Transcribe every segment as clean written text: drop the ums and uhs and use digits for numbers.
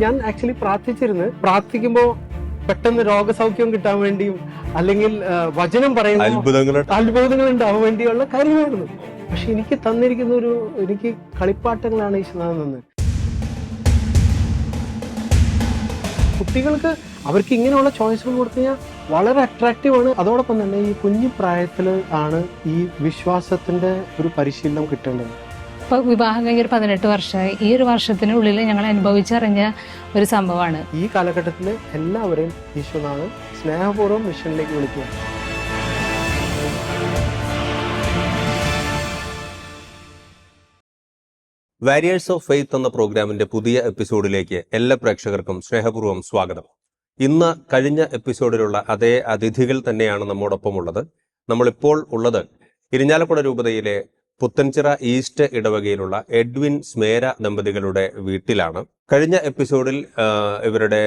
ഞാൻ ആക്ച്വലി പ്രാർത്ഥിക്കുമ്പോൾ പെട്ടെന്ന് രോഗസൗഖ്യം കിട്ടാൻ വേണ്ടിയും അല്ലെങ്കിൽ വചനം പറയുന്ന അത്ഭുതങ്ങൾ ഉണ്ടാവാൻ വേണ്ടിയുള്ള കാര്യമായിരുന്നു. പക്ഷെ എനിക്ക് തന്നിരിക്കുന്ന എനിക്ക് കളിപ്പാട്ടങ്ങളാണ് ഈശ്വരനാഥൻ തന്നത്. കുട്ടികൾക്ക് അവർക്ക് ഇങ്ങനെയുള്ള ചോയ്സുകൾ കൊടുത്തു കഴിഞ്ഞാൽ വളരെ അട്രാക്റ്റീവ് ആണ്. അതോടൊപ്പം തന്നെ ഈ കുഞ്ഞു പ്രായത്തിൽ ആണ് ഈ വിശ്വാസത്തിന്റെ ഒരു പരിശീലനം കിട്ടേണ്ടത്. ഇപ്പോൾ വിവാഹം കഴിഞ്ഞ 18 വർഷമായി. ഈ ഒരു വർഷത്തിനുള്ളിൽ ഞങ്ങൾ അനുഭവിച്ചറിഞ്ഞ ഒരു സംഭവമാണ്. ഈ കാലഘട്ടത്തിൽ എല്ലാവരെയും ഈശ്വരനാഥൻ സ്നേഹപൂർവ്വം മിഷനിലേക്ക് വിളിക്കുക. വാരിയേഴ്സ് ഓഫ് ഫെയ്ത്ത് എന്ന പ്രോഗ്രാമിന്റെ പുതിയ എപ്പിസോഡിലേക്ക് എല്ലാ പ്രേക്ഷകർക്കും സ്നേഹപൂർവ്വം സ്വാഗതം. ഇന്ന് കഴിഞ്ഞ എപ്പിസോഡിലുള്ള അതേ അതിഥികൾ തന്നെയാണ് നമ്മോടൊപ്പം ഉള്ളത്. നമ്മളിപ്പോൾ ഉള്ളത് ഇരിഞ്ഞാലക്കുട രൂപതയിലെ പുത്തൻചിറ ഈസ്റ്റ് ഇടവകയിലുള്ള എഡ്വിൻ സ്മേര ദമ്പതികളുടെ വീട്ടിലാണ്. കഴിഞ്ഞ എപ്പിസോഡിൽ ഇവരുടെ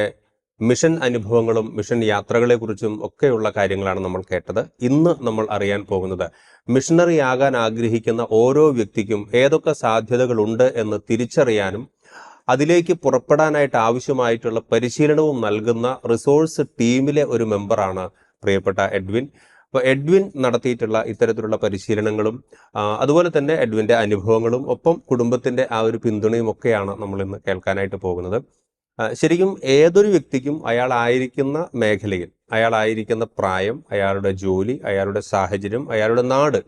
മിഷൻ അനുഭവങ്ങളും മിഷൻ യാത്രകളെക്കുറിച്ചും ഒക്കെയുള്ള കാര്യങ്ങളാണ് നമ്മൾ കേട്ടത്. ഇന്ന് നമ്മൾ അറിയാൻ പോകുന്നത് മിഷണറി ആകാൻ ആഗ്രഹിക്കുന്ന ഓരോ വ്യക്തിക്കും ഏതൊക്കെ സാധ്യതകളുണ്ട് എന്ന് തിരിച്ചറിയാനും അതിലേക്ക് പുറപ്പെടാനായിട്ട് ആവശ്യമായിട്ടുള്ള പരിശീലനവും നൽകുന്ന റിസോഴ്സ് ടീമിലെ ഒരു മെമ്പറാണ് പ്രിയപ്പെട്ട എഡ്വിൻ. അപ്പോൾ എഡ്വിൻ നടത്തിയിട്ടുള്ള ഇത്തരത്തിലുള്ള പരിശീലനങ്ങളും അതുപോലെ തന്നെ എഡ്വിൻ്റെ അനുഭവങ്ങളും ഒപ്പം കുടുംബത്തിൻ്റെ ആ ഒരു പിന്തുണയും ഒക്കെയാണ് നമ്മൾ ഇന്ന് കേൾക്കാനായിട്ട് പോകുന്നത്. ശരിക്കും ഏതൊരു വ്യക്തിക്കും അയാളായിരിക്കുന്ന മേഖലയിൽ, അയാളായിരിക്കുന്ന പ്രായം, അയാളുടെ ജോലി, അയാളുടെ സാഹചര്യം, അയാളുടെ നാട്,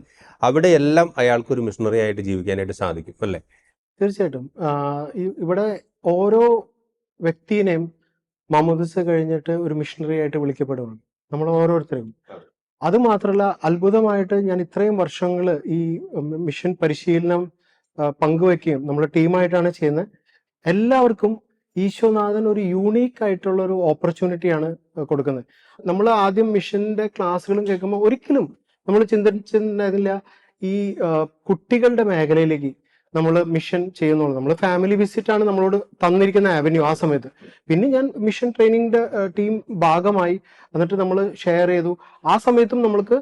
അവിടെയെല്ലാം അയാൾക്കൊരു മിഷണറി ആയിട്ട് ജീവിക്കാനായിട്ട് സാധിക്കും അല്ലേ? തീർച്ചയായിട്ടും. ഇവിടെ ഓരോ വ്യക്തിയെയും മാമോദിസ കഴിഞ്ഞിട്ട് ഒരു മിഷണറി ആയിട്ട് വിളിക്കപ്പെടുകയാണ് നമ്മൾ ഓരോരുത്തരും. അത് മാത്രമല്ല, അത്ഭുതമായിട്ട് ഞാൻ ഇത്രയും വർഷങ്ങൾ ഈ മിഷൻ പരിശീലനം പങ്കുവെക്കുകയും നമ്മുടെ ടീമായിട്ടാണ് ചെയ്യുന്നത്. എല്ലാവർക്കും ഈശോനാഥൻ ഒരു യൂണീക്ക് ആയിട്ടുള്ള ഒരു ഓപ്പർച്യൂണിറ്റിയാണ് കൊടുക്കുന്നത്. നമ്മൾ ആദ്യം മിഷന്റെ ക്ലാസ്സുകളും കേൾക്കുമ്പോൾ ഒരിക്കലും നമ്മൾ ചിന്തിച്ചിട്ടുണ്ടായിരുന്നില്ല ഈ കുട്ടികളുടെ മേഖലയിലേക്ക് നമ്മൾ മിഷൻ ചെയ്യുന്നുള്ളൂ. നമ്മൾ ഫാമിലി വിസിറ്റ് ആണ് നമ്മളോട് തന്നിരിക്കുന്ന ആവന്യൂ ആ സമയത്ത്. പിന്നെ ഞാൻ മിഷൻ ട്രെയിനിങ്ങിന്റെ ടീം ഭാഗമായി എന്നിട്ട് നമ്മൾ ഷെയർ ചെയ്തു. ആ സമയത്തും നമ്മൾക്ക്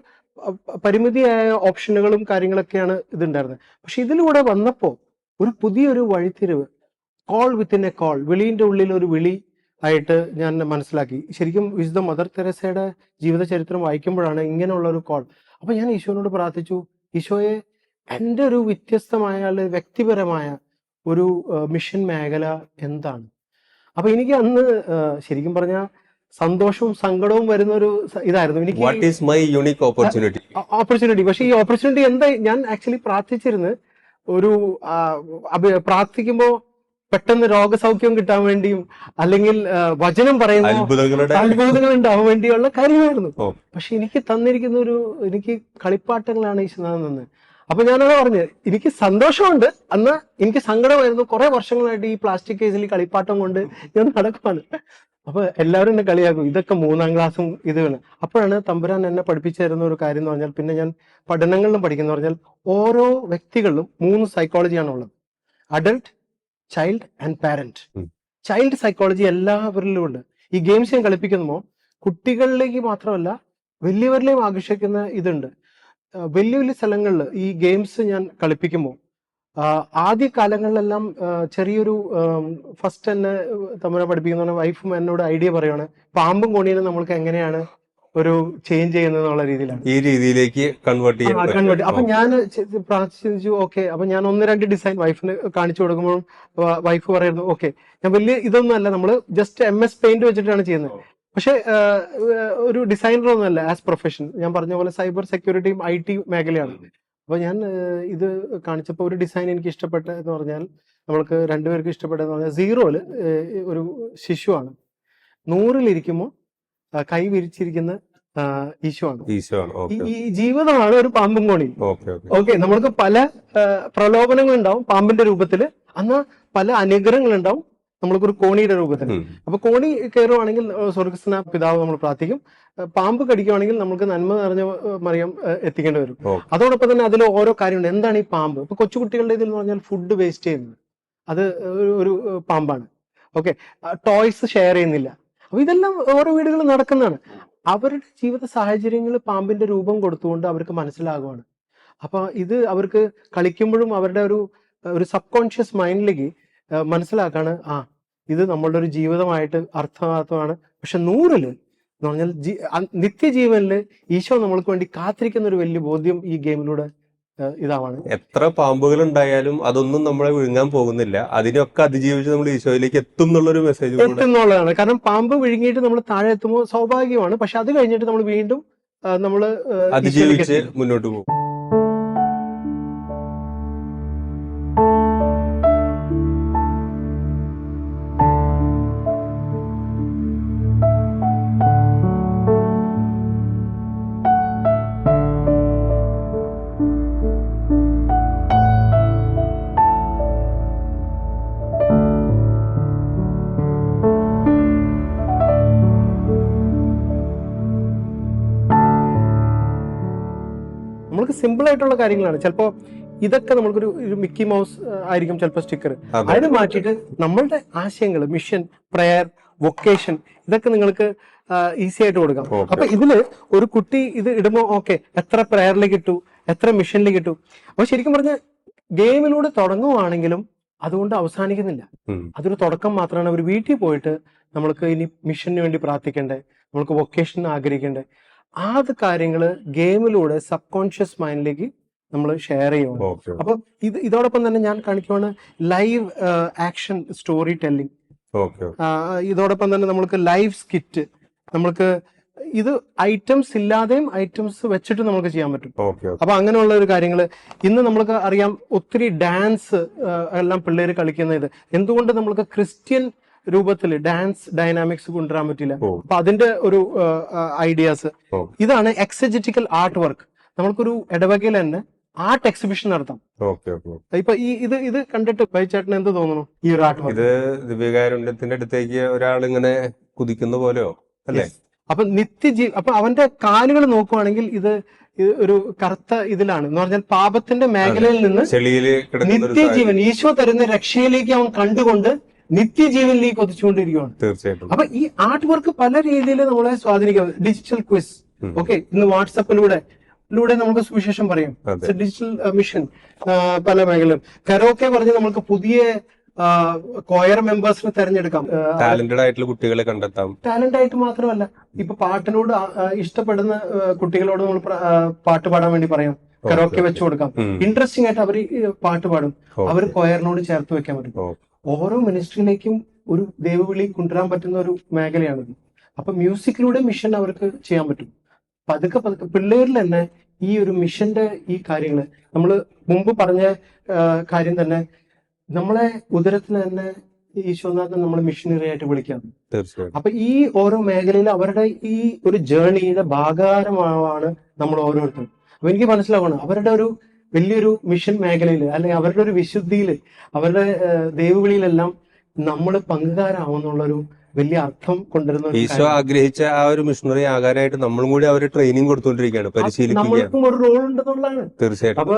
പരിമിതിയായ ഓപ്ഷനുകളും കാര്യങ്ങളൊക്കെയാണ് ഇതുണ്ടായിരുന്നത്. പക്ഷെ ഇതിലൂടെ വന്നപ്പോൾ ഒരു പുതിയൊരു വഴിത്തിരിവ്, കോൾ വിത്തിൻ എ കോൾ, വിളിയുടെ ഉള്ളിൽ ഒരു വിളി ആയിട്ട് ഞാൻ മനസ്സിലാക്കി. ശരിക്കും വിശുദ്ധ മദർ തെരേസയുടെ ജീവിത ചരിത്രം വായിക്കുമ്പോഴാണ് ഇങ്ങനെയുള്ള ഒരു കോൾ. അപ്പൊ ഞാൻ ഈശോനോട് പ്രാർത്ഥിച്ചു, ഈശോയെ എൻ്റെ ഒരു വ്യത്യസ്തമായ വ്യക്തിപരമായ ഒരു മിഷൻ മേഖല എന്താണ്? അപ്പൊ എനിക്ക് അന്ന് ശരിക്കും പറഞ്ഞാൽ സന്തോഷവും സങ്കടവും വരുന്ന ഒരു ഇതായിരുന്നു എനിക്ക് ഓപ്പർച്യൂണിറ്റി. പക്ഷെ ഈ ഓപ്പർച്യൂണിറ്റി എന്താ, ഞാൻ ആക്ച്വലി പ്രാർത്ഥിക്കുമ്പോൾ പെട്ടെന്ന് രോഗസൗഖ്യം കിട്ടാൻ വേണ്ടിയും അല്ലെങ്കിൽ വചനം പറയുന്ന അത്ഭുതങ്ങൾ ഉണ്ടാവാൻ വേണ്ടിയുള്ള കാര്യമായിരുന്നു. പക്ഷെ എനിക്ക് തന്നിരിക്കുന്ന എനിക്ക് കളിപ്പാട്ടങ്ങളാണ് ഈശ്വരനാഥൻ തന്നത്. അപ്പൊ ഞാനത് പറഞ്ഞു, എനിക്ക് സന്തോഷമുണ്ട്, അന്ന് എനിക്ക് സങ്കടമായിരുന്നു. കുറെ വർഷങ്ങളായിട്ട് ഈ പ്ലാസ്റ്റിക് കേസിൽ കളിപ്പാട്ടം കൊണ്ട് ഞാൻ നടക്കുവാണ്. അപ്പൊ എല്ലാവരും എന്നെ കളിയാക്കും, ഇതൊക്കെ 3ാം ക്ലാസ്സും ഇത് വേണം. അപ്പോഴാണ് തമ്പുരാൻ എന്നെ പഠിപ്പിച്ചു തരുന്ന ഒരു കാര്യം എന്ന് പറഞ്ഞാൽ, പിന്നെ ഞാൻ പഠനങ്ങളിലും പഠിക്കുന്ന പറഞ്ഞാൽ ഓരോ വ്യക്തികളിലും 3 സൈക്കോളജിയാണ് ഉള്ളത്: adult, child and parent. Child psychology എല്ലാവരിലും ഉണ്ട്. ഈ ഗെയിംസ് ഞാൻ കളിപ്പിക്കുമ്പോൾ കുട്ടികളിലേക്ക് മാത്രമല്ല വലിയവരിലെയും ആകർഷിക്കുന്ന ഇതുണ്ട്. വലിയ വലിയ സ്ഥലങ്ങളിൽ ഈ ഗെയിംസ് ഞാൻ കളിപ്പിക്കുമ്പോൾ ആദ്യ കാലങ്ങളിലെല്ലാം ചെറിയൊരു ഫസ്റ്റ് തന്നെ തമ്മിൽ പഠിപ്പിക്കുന്ന വൈഫും എന്നോട് ഐഡിയ പറയുകയാണ്, പാമ്പും കോണീനും നമ്മൾക്ക് എങ്ങനെയാണ് ഒരു ചേഞ്ച് ചെയ്യുന്നുള്ള രീതിയിലാണ്, ഈ രീതിയിലേക്ക് കൺവേർട്ട്. അപ്പൊ ഞാൻ പ്രാർത്ഥിച്ചു, ഓക്കെ. അപ്പൊ ഞാൻ 1-2 ഡിസൈൻ വൈഫിന് കാണിച്ചു കൊടുക്കുമ്പോഴും വൈഫ് പറയുന്നു, ഓക്കെ, ഞാൻ വലിയ ഇതൊന്നും അല്ല, നമ്മള് ജസ്റ്റ് MS പെയിന്റ് വെച്ചിട്ടാണ് ചെയ്യുന്നത്. പക്ഷെ ഒരു ഡിസൈനർ ഒന്നുമല്ല ആസ് പ്രൊഫഷൻ. ഞാൻ പറഞ്ഞ പോലെ സൈബർ സെക്യൂരിറ്റിയും IT മേഖലയാണ്. അപ്പൊ ഞാൻ ഇത് കാണിച്ചപ്പോൾ ഒരു ഡിസൈൻ എനിക്ക് ഇഷ്ടപ്പെട്ട എന്ന് പറഞ്ഞാൽ, നമ്മൾക്ക് 2 പേർക്ക് ഇഷ്ടപ്പെട്ടതെന്ന് പറഞ്ഞാൽ, 0-ല് ഒരു ശിശുവാണ്, 100-ലിരിക്കുമ്പോൾ കൈ വിരിച്ചിരിക്കുന്ന ഈശോയാണ്. ഈ ജീവിതമാണ് ഒരു പാമ്പും കോണി. ഓക്കെ, നമ്മൾക്ക് പല പ്രലോഭനങ്ങൾ ഉണ്ടാവും പാമ്പിന്റെ രൂപത്തില്, അന്ന് പല അനുഗ്രഹങ്ങൾ ഉണ്ടാവും നമ്മൾക്കൊരു കോണിയുടെ രൂപത്തിൽ. അപ്പൊ കോണി കയറുവാണെങ്കിൽ സ്വർഗസ്നാ പിതാവ് നമ്മൾ പ്രാർത്ഥിക്കും, പാമ്പ് കടിക്കുവാണെങ്കിൽ നമുക്ക് നന്മ നിറഞ്ഞ മറിയം എത്തിക്കേണ്ടി വരും. അതോടൊപ്പം തന്നെ അതിൽ ഓരോ കാര്യമുണ്ട്. എന്താണ് ഈ പാമ്പ്? ഇപ്പൊ കൊച്ചുകുട്ടികളുടെ ഇതിൽ എന്ന് പറഞ്ഞാൽ ഫുഡ് വേസ്റ്റ് ചെയ്യുന്നത്, അത് ഒരു പാമ്പാണ്. ഓക്കെ, ടോയ്സ് ഷെയർ ചെയ്യുന്നില്ല. അപ്പൊ ഇതെല്ലാം ഓരോ വീടുകളിൽ നടക്കുന്നതാണ്. അവരുടെ ജീവിത സാഹചര്യങ്ങൾ പാമ്പിന്റെ രൂപം കൊടുത്തുകൊണ്ട് അവർക്ക് മനസ്സിലാകുവാണ്. അപ്പൊ ഇത് അവർക്ക് കളിക്കുമ്പോഴും അവരുടെ ഒരു സബ് കോൺഷ്യസ് മൈൻഡിലേക്ക് മനസ്സിലാക്കാണ്, ഇത് നമ്മളുടെ ഒരു ജീവിതമായിട്ട് അർത്ഥമാർത്ഥമാണ്. പക്ഷെ 100-ല് എന്ന് പറഞ്ഞാൽ നിത്യജീവനില് ഈശോ നമ്മൾക്ക് വേണ്ടി കാത്തിരിക്കുന്ന ഒരു വലിയ ബോധ്യം ഈ ഗെയിമിലൂടെ ഇതാണ്. എത്ര പാമ്പുകൾ ഉണ്ടായാലും അതൊന്നും നമ്മളെ വിഴുങ്ങാൻ പോകുന്നില്ല, അതിനൊക്കെ അതിജീവിച്ച് നമ്മൾ ഈശോയിലേക്ക് എത്തും എന്നുള്ളൊരു മെസ്സേജ് എത്തുന്നുള്ളതാണ്. കാരണം പാമ്പ് വിഴുങ്ങിയിട്ട് നമ്മൾ താഴെ എത്തുമ്പോൾ സ്വാഭാവികമാണ്. പക്ഷെ അത് കഴിഞ്ഞിട്ട് നമ്മൾ വീണ്ടും നമ്മള് അതിജീവിച്ച് മുന്നോട്ട് പോകും. നമ്മൾക്ക് സിമ്പിൾ ആയിട്ടുള്ള കാര്യങ്ങളാണ്. ചിലപ്പോ ഇതൊക്കെ നമ്മൾക്കൊരു മിക്കി മൗസ് ആയിരിക്കും ചിലപ്പോൾ സ്റ്റിക്കർ. അതിന് മാറ്റിയിട്ട് നമ്മളുടെ ആശയങ്ങൾ, മിഷൻ, പ്രയർ, വൊക്കേഷൻ, ഇതൊക്കെ നിങ്ങൾക്ക് ഈസി ആയിട്ട് കൊടുക്കാം. അപ്പൊ ഇതില് ഒരു കുട്ടി ഇത് ഇടുമ്പോ ഓക്കെ എത്ര പ്രയറിലേക്ക് ഇട്ടു, എത്ര മിഷനിലേക്ക് ഇട്ടു. അപ്പൊ ശരിക്കും പറഞ്ഞ ഗെയിമിലൂടെ തുടങ്ങുവാണെങ്കിലും അതുകൊണ്ട് അവസാനിക്കുന്നില്ല. അതൊരു തുടക്കം മാത്രമാണ്. ഒരു വീട്ടിൽ പോയിട്ട് നമ്മൾക്ക് ഇനി മിഷന് വേണ്ടി പ്രാർത്ഥിക്കണ്ടേ, നമ്മൾക്ക് വൊക്കേഷൻ ആഗ്രഹിക്കണ്ടേ, ആ കാര്യങ്ങള് ഗെയിമിലൂടെ സബ് കോൺഷ്യസ് മൈൻഡിലേക്ക് നമ്മൾ ഷെയർ ചെയ്യുന്നു. അപ്പൊ ഇതോടൊപ്പം തന്നെ ഞാൻ കാണിക്കുവാണ് ലൈവ് ആക്ഷൻ സ്റ്റോറി ടെല്ലിംഗ്. ഇതോടൊപ്പം തന്നെ നമ്മൾക്ക് ലൈവ് സ്കിറ്റ്, നമ്മൾക്ക് ഇത് ഐറ്റംസ് ഇല്ലാതെയും ഐറ്റംസ് വെച്ചിട്ട് നമുക്ക് ചെയ്യാൻ പറ്റും. അപ്പൊ അങ്ങനെയുള്ള ഒരു കാര്യങ്ങള് ഇന്ന് നമ്മൾക്ക് അറിയാം. ഒത്തിരി ഡാൻസ് എല്ലാം പിള്ളേർ കളിക്കുന്ന ഇത് എന്തുകൊണ്ട് നമ്മൾക്ക് ക്രിസ്ത്യൻ രൂപത്തിൽ ഡാൻസ് ഡൈനാമിക്സ് കൊണ്ടുവരാൻ പറ്റില്ല? അപ്പൊ അതിന്റെ ഒരു ഐഡിയാസ് ഇതാണ്. എക്സജറ്റിക്കൽ ആർട്ട് വർക്ക്, നമ്മൾക്കൊരു ഇടവകയിൽ തന്നെ ആർട്ട് എക്സിബിഷൻ നടത്താം. ഇപ്പൊ ഇത് കണ്ടിട്ട് ബൈച്ചേട്ടന് എന്ത് തോന്നുന്നു ഈ ഒരു ആർട്ട് വർക്ക്? ഇത് ദിവ്യകാരുണ്യത്തിന്റെ അടുത്തേക്ക് ഒരാൾ ഇങ്ങനെ കുതിക്കുന്ന പോലെയോ അല്ലേ? അപ്പൊ അപ്പൊ അവന്റെ കാലുകൾ നോക്കുവാണെങ്കിൽ ഇത് ഒരു കറുത്ത ഇതിലാണ് എന്ന് പറഞ്ഞാൽ പാപത്തിന്റെ മേഖലയിൽ നിന്ന് നിത്യജീവൻ ഈശോ തരുന്ന രക്ഷയിലേക്ക് അവൻ കണ്ടുകൊണ്ട് നിത്യജീവനിലേക്ക് കൊതിച്ചുകൊണ്ടിരിക്കുകയാണ്. തീർച്ചയായിട്ടും. അപ്പൊ ഈ ആർട്ട് വർക്ക് പല രീതിയിൽ നമ്മളെ സ്വാധീനിക്കാം. ഡിജിറ്റൽ ക്വിസ്, ഓക്കെ, ഇന്ന് വാട്സപ്പിലൂടെ നമുക്ക് സുവിശേഷം പറയും. ഡിജിറ്റൽ മിഷൻ പല മേഖലയിലും. കരോക്കെ പറഞ്ഞ് നമുക്ക് പുതിയ കൊയർ മെമ്പേഴ്സിനെ തെരഞ്ഞെടുക്കാം. ടാലന്റഡ് ആയിട്ടുള്ള കുട്ടികളെ കണ്ടെത്താം. ടാലന്റ് ആയിട്ട് മാത്രമല്ല, ഇപ്പൊ പാട്ടിനോട് ഇഷ്ടപ്പെടുന്ന കുട്ടികളോട് നമ്മൾ പാട്ട് പാടാൻ വേണ്ടി പറയാം, കരോക്കെ വെച്ചു കൊടുക്കാം. ഇൻട്രസ്റ്റിംഗ് ആയിട്ട് അവർ പാട്ട് പാടും, അവർ കൊയറിനോട് ചേർത്ത് വെക്കാൻ പറ്റും. ഓരോ മിനിസ്ട്രിയിലേക്കും ഒരു ദൈവവിളി കൊണ്ടുവരാൻ പറ്റുന്ന ഒരു മേഖലയാണിത്. അപ്പൊ മ്യൂസിക്കിലൂടെ മിഷൻ അവർക്ക് ചെയ്യാൻ പറ്റും. പതുക്കെ പിള്ളേരിൽ തന്നെ ഈ ഒരു മിഷന്റെ ഈ കാര്യങ്ങള് നമ്മൾ മുമ്പ് പറഞ്ഞ കാര്യം തന്നെ നമ്മളെ ഉദരത്തിൽ തന്നെ ഈശോനാഥൻ നമ്മൾ മിഷനറി ആയിട്ട് വിളിക്കാം. അപ്പൊ ഈ ഓരോ മേഖലയിൽ അവരുടെ ഈ ഒരു ജേർണിയുടെ ഭാഗാരമാണ് നമ്മൾ ഓരോരുത്തരും. അപ്പൊ എനിക്ക് മനസ്സിലാവണം അവരുടെ ഒരു വലിയൊരു മിഷൻ മേഖലയിൽ അല്ലെങ്കിൽ അവരുടെ ഒരു വിശുദ്ധിയില് അവരുടെ ദൈവവിളിയിലെല്ലാം നമ്മൾ പങ്കുകാരാവുന്നുള്ളൊരു വലിയ അർത്ഥം കൊണ്ടുവരുന്ന ഈശോ ആഗ്രഹിച്ച ആ ഒരു മിഷണറി ആകാനായിട്ട് നമ്മളും കൂടി അവര് ട്രെയിനിങ് കൊടുത്തോണ്ടിരിക്കുകയാണ്, നമ്മൾക്കും ഒരു റോൾ ഉണ്ടെന്നുള്ളതാണ്. തീർച്ചയായിട്ടും. അപ്പൊ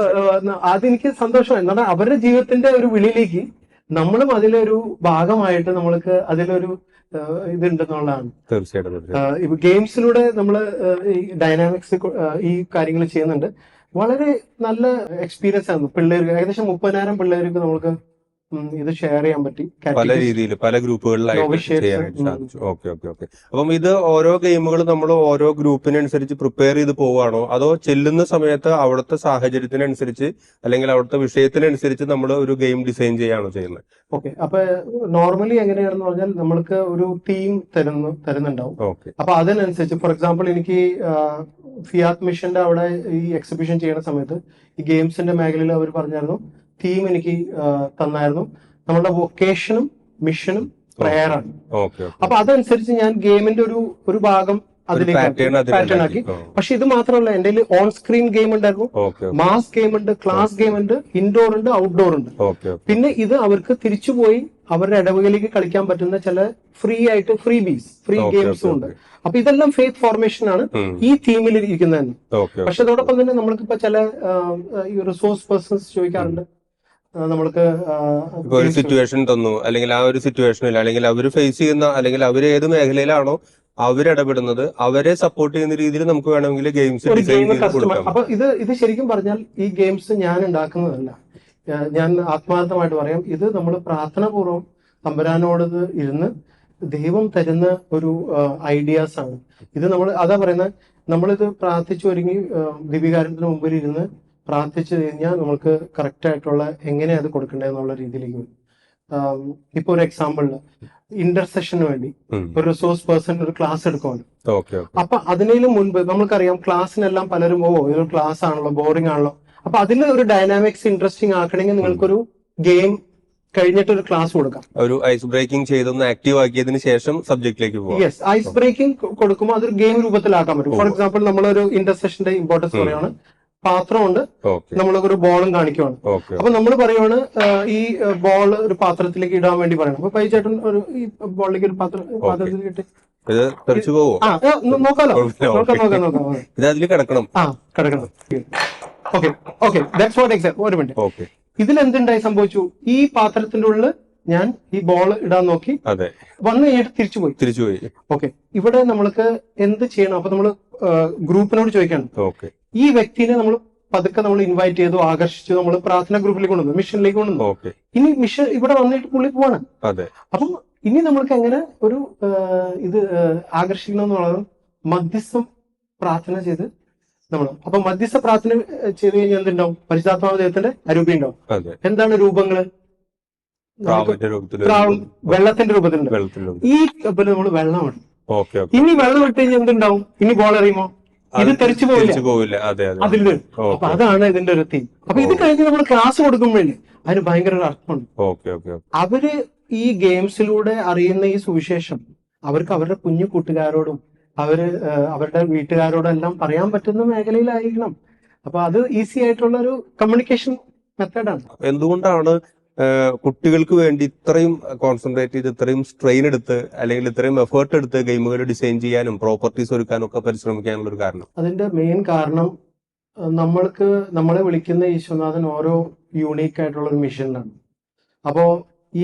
അതെനിക്ക് സന്തോഷമായി. എന്നാൽ അവരുടെ ജീവിതത്തിന്റെ ഒരു വിളിയിലേക്ക് നമ്മളും അതിലൊരു ഭാഗമായിട്ട് നമ്മൾക്ക് അതിലൊരു ഇതുണ്ടെന്നുള്ളതാണ്. തീർച്ചയായിട്ടും. ഇപ്പൊ ഗെയിംസിലൂടെ നമ്മള് ഈ ഡൈനാമിക്സ് ഈ കാര്യങ്ങൾ ചെയ്യുന്നുണ്ട്. വളരെ നല്ല എക്സ്പീരിയൻസ് ആണ് പിള്ളേർക്ക്. ഏകദേശം 30,000 പിള്ളേർക്ക് നമുക്ക് ഇത് ഷെയർ ചെയ്യാൻ പറ്റി. പല രീതിയിൽ പല ഗ്രൂപ്പുകളിലായിട്ട് ചെയ്യാനായിട്ട് സാധിച്ചു. ഓക്കെ. അപ്പം ഇത് ഓരോ ഗെയിമുകളും നമ്മൾ ഓരോ ഗ്രൂപ്പിനനുസരിച്ച് പ്രിപ്പയർ ചെയ്ത് പോവുകയാണോ, അതോ ചെല്ലുന്ന സമയത്ത് അവിടുത്തെ സാഹചര്യത്തിനനുസരിച്ച് അല്ലെങ്കിൽ അവിടുത്തെ വിഷയത്തിനനുസരിച്ച് നമ്മൾ ഒരു ഗെയിം ഡിസൈൻ ചെയ്യാണോ ചെയ്യുന്നത്? ഓക്കെ. അപ്പൊ നോർമലി എങ്ങനെയാണെന്ന് പറഞ്ഞാൽ നമ്മൾക്ക് ഒരു തീം തരുന്നുണ്ടാവും. അപ്പൊ അതിനനുസരിച്ച് ഫോർ എക്സാമ്പിൾ എനിക്ക് ഫിയാത്ത് മിഷന്റെ അവിടെ ഈ എക്സിബിഷൻ ചെയ്യുന്ന സമയത്ത് ഈ ഗെയിംസിന്റെ മേഖലയിൽ അവർ പറഞ്ഞായിരുന്നു തീം എനിക്ക് തന്നായിരുന്നു. നമ്മളുടെ വൊക്കേഷനും മിഷനും പ്രയറാണ്. അപ്പൊ അതനുസരിച്ച് ഞാൻ ഗെയിമിന്റെ ഒരു ഭാഗം അതിലേക്ക് പാറ്റേൺ ആക്കി. പക്ഷെ ഇത് മാത്രമല്ല, എന്റെ ഓൺ സ്ക്രീൻ ഗെയിം ഉണ്ടായിരുന്നു, മാസ് ഗെയിം ഉണ്ട്, ക്ലാസ് ഗെയിം ഉണ്ട്, ഇൻഡോർ ഉണ്ട്, ഔട്ട്ഡോർ ഉണ്ട്. പിന്നെ ഇത് അവർക്ക് തിരിച്ചുപോയി അവരുടെ ഇടവകയിലേക്ക് കളിക്കാൻ പറ്റുന്ന ചില ഫ്രീ ഗെയിംസും ഉണ്ട്. അപ്പൊ ഇതെല്ലാം ഫെയ്ത്ത് ഫോർമേഷൻ ആണ് ഈ തീമിൽ ഇരിക്കുന്നതെന്ന്. പക്ഷെ അതോടൊപ്പം തന്നെ നമ്മൾക്കിപ്പോ ചില റിസോഴ്സ് പേഴ്സൺസ് ചോദിക്കാറുണ്ട്, നമ്മൾക്ക് ഒരു സിറ്റുവേഷൻ തന്നു, അല്ലെങ്കിൽ ആ ഒരു സിറ്റുവേഷനിൽ അല്ലെങ്കിൽ അവർ ഫേസ് ചെയ്യുന്ന അല്ലെങ്കിൽ അവർ ഏത് മേഖലയിലാണോ അവരിടപെടുന്നത് അവരെ സപ്പോർട്ട് ചെയ്യുന്ന രീതിയിൽ നമുക്ക് വേണമെങ്കിൽ ഗെയിംസ് ഡിസൈൻ ചെയ്ത് കൊടുക്കാം. അപ്പൊ ഇത് ശരിക്കും പറഞ്ഞാൽ ഈ ഗെയിംസ് ഞാൻ ഉണ്ടാക്കുന്നതല്ല. ഞാൻ ആത്മാർത്ഥമായിട്ട് പറയാം, ഇത് നമ്മൾ പ്രാർത്ഥനാപൂർവ്വം തമ്പുരാനോട് ഇരുന്ന് ദൈവം തരുന്ന ഒരു ഐഡിയാസ് ആണ് ഇത്. നമ്മൾ അതാ പറയുന്നത്, നമ്മളിത് പ്രാർത്ഥിച്ചു ഒരുങ്ങി ദിവികാരത്തിന് മുമ്പിൽ ഇരുന്ന് പ്രാർത്ഥിച്ചു കഴിഞ്ഞാൽ നമുക്ക് കറക്റ്റ് ആയിട്ടുള്ള എങ്ങനെയാ അത് കൊടുക്കേണ്ടതെന്നുള്ള രീതിയിലേക്ക് വരും. ഇപ്പൊ ഒരു എക്സാമ്പിളിന് ഇന്റർസെഷന് വേണ്ടി ഒരു റിസോഴ്സ് പേഴ്സൺ ഒരു ക്ലാസ് എടുക്കുവാണ്. അപ്പൊ അതിനേലും മുൻപ് നമ്മൾക്കറിയാം ക്ലാസ്സിനെല്ലാം പലരും ഇതൊരു ക്ലാസ് ആണല്ലോ, ബോറിംഗ് ആണല്ലോ. അപ്പൊ അതിൽ ഒരു ഡൈനാമിക്സ് ഇൻട്രസ്റ്റിംഗ് ആക്കണമെങ്കിൽ നിങ്ങൾക്കൊരു ഗെയിം കഴിഞ്ഞിട്ട് ഒരു ക്ലാസ് കൊടുക്കാം. ഒരു ഐസ് ബ്രേക്കിംഗ് ചെയ്തൊന്ന് ആക്റ്റീവ് ആക്കിയതിന് ശേഷം സബ്ജക്റ്റിലേക്ക് പോകും. യെസ്, ഐസ് ബ്രേക്കിംഗ് കൊടുക്കുമ്പോൾ അതൊരു ഗെയിം രൂപത്തിലാക്കാൻ പറ്റും. ഫോർ എക്സാമ്പിൾ നമ്മളൊരു ഇന്റർസെഷന്റെ ഇമ്പോർട്ടൻസ് പറയുകയാണ്. പാത്രമുണ്ട്, നമ്മളൊരു ബോളും കാണിക്കുവാണ്. അപ്പൊ നമ്മൾ പറയുവാണ് ഈ ബോൾ ഒരു പാത്രത്തിലേക്ക് ഇടാൻ വേണ്ടി പറയണം. അപ്പൊ പൈചേട്ടൻ ഒരു ഈ ബോളിലേക്ക് ഒരു പാത്രത്തിലേക്ക് ഇട്ട് നോക്കാലോ, നോക്കാം കിടക്കണം. Okay that's what exact. ഒരു മിനിറ്റ്, ഇതിലെന്തുണ്ടായി സംഭവിച്ചു? ഈ പാത്രത്തിന്റെ ഉള്ളിൽ ഞാൻ ഈ ബോൾ ഇടാൻ നോക്കി, വന്നു കഴിഞ്ഞിട്ട് തിരിച്ചുപോയി. ഓക്കെ, ഇവിടെ നമ്മൾക്ക് എന്ത് ചെയ്യണം? അപ്പൊ നമ്മള് ഗ്രൂപ്പിനോട് ചോദിക്കണം. ഈ വ്യക്തിനെ നമ്മൾ പതുക്കെ നമ്മൾ ഇൻവൈറ്റ് ചെയ്തു, ആകർഷിച്ചു, നമ്മൾ പ്രാർത്ഥന ഗ്രൂപ്പിലേക്ക് കൊണ്ടുവന്നു, മിഷനിലേക്ക് കൊണ്ടുവന്നു. ഇനി മിഷൻ ഇവിടെ വന്നിട്ട് പുള്ളി പോവാണ്. അപ്പം ഇനി നമ്മൾക്ക് എങ്ങനെ ഒരു ഇത് ആകർഷിക്കണം എന്നുള്ളത് മധ്യസ്ഥം പ്രാർത്ഥന ചെയ്ത് നമ്മൾ. അപ്പൊ മധ്യസ്ഥ പ്രാർത്ഥന ചെയ്ത് കഴിഞ്ഞാൽ എന്തുണ്ടാവും? പരിശുദ്ധാത്മാവ് ദൈവത്തിന്റെ അരൂപി ഉണ്ടാവും. എന്താണ് രൂപങ്ങള്? വെള്ളത്തിന്റെ രൂപത്തിലുണ്ട്. ഈ കപ്പല് നമ്മൾ വെള്ളമാണ്. ഇനി വെള്ളം ഇട്ട് കഴിഞ്ഞാൽ എന്തുണ്ടാവും? ഇനി ബോൾ എറിയുമോ? ഇത് തെറിച്ചു പോവില്ല. അതിൽ അപ്പൊ അതാണ് ഇതിന്റെ ഒരു തീം. അപ്പൊ ഇത് കഴിഞ്ഞ് നമ്മൾ ക്ലാസ് കൊടുക്കുമ്പോഴേ അതിന് ഭയങ്കര ഒരു അർത്ഥമുണ്ട്. അവര് ഈ ഗെയിംസിലൂടെ അറിയുന്ന ഈ സുവിശേഷം അവർക്ക് അവരുടെ കുഞ്ഞു കൂട്ടുകാരോടും അവരുടെ വീട്ടുകാരോടും എല്ലാം പറയാൻ പറ്റുന്ന മേഖലയിലായിരിക്കണം. അപ്പൊ അത് ഈസി ആയിട്ടുള്ള ഒരു കമ്മ്യൂണിക്കേഷൻ മെത്തേഡാണ്. എന്തുകൊണ്ടാണ് കുട്ടികൾക്ക് വേണ്ടി ഇത്രയും കോൺസെൻട്രേറ്റ് ചെയ്ത് ഇത്രയും സ്ട്രെയിൻ എടുത്ത് അല്ലെങ്കിൽ ഇത്രയും എഫേർട്ട് എടുത്ത് ഗെയിമുകൾ ഡിസൈൻ ചെയ്യാനും പ്രോപ്പർട്ടീസ് ഒരുക്കാനും ഒക്കെ പരിശ്രമിക്കാനുള്ള ഒരു കാരണം? അതിന്റെ മെയിൻ കാരണം നമ്മളെ വിളിക്കുന്ന ഈശോനാഥൻ ഓരോ യൂണീക്ക് ആയിട്ടുള്ള ഒരു മിഷനിലാണ്. അപ്പോ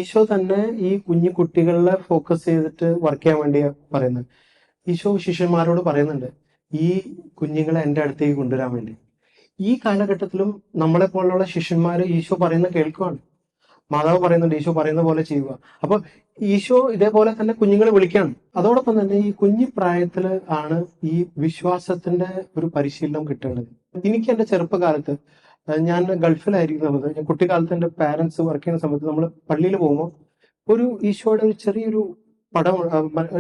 ഈശോ തന്നെ ഈ കുഞ്ഞു കുട്ടികളെ ഫോക്കസ് ചെയ്തിട്ട് വർക്ക് ചെയ്യാൻ വേണ്ടി പറയുന്നത്. ഈശോ ശിഷ്യന്മാരോട് പറയുന്നുണ്ട്, ഈ കുഞ്ഞുങ്ങളെ എൻ്റെ അടുത്തേക്ക് കൊണ്ടുവരാൻ വേണ്ടി. ഈ കാലഘട്ടത്തിലും നമ്മളെ പോലുള്ള ശിഷ്യന്മാര് ഈശോ പറയുന്ന കേൾക്കുവാണ്. മാതാവ് പറയുന്നുണ്ട് ഈശോ പറയുന്ന പോലെ ചെയ്യുക. അപ്പൊ ഈശോ ഇതേപോലെ തന്നെ കുഞ്ഞുങ്ങളെ വിളിക്കുകയാണ്. അതോടൊപ്പം തന്നെ ഈ കുഞ്ഞു പ്രായത്തില് ആണ് ഈ വിശ്വാസത്തിന്റെ ഒരു പരിശീലനം കിട്ടേണ്ടത്. എനിക്ക് എന്റെ ചെറുപ്പകാലത്ത്, ഞാൻ ഗൾഫിലായിരിക്കുന്നത്, ഞാൻ കുട്ടിക്കാലത്ത് എന്റെ പാരന്റ്സ് വർക്ക് ചെയ്യുന്ന സമയത്ത് നമ്മൾ പള്ളിയിൽ പോകുമ്പോൾ ഒരു ഈശോയുടെ ഒരു ചെറിയൊരു പടം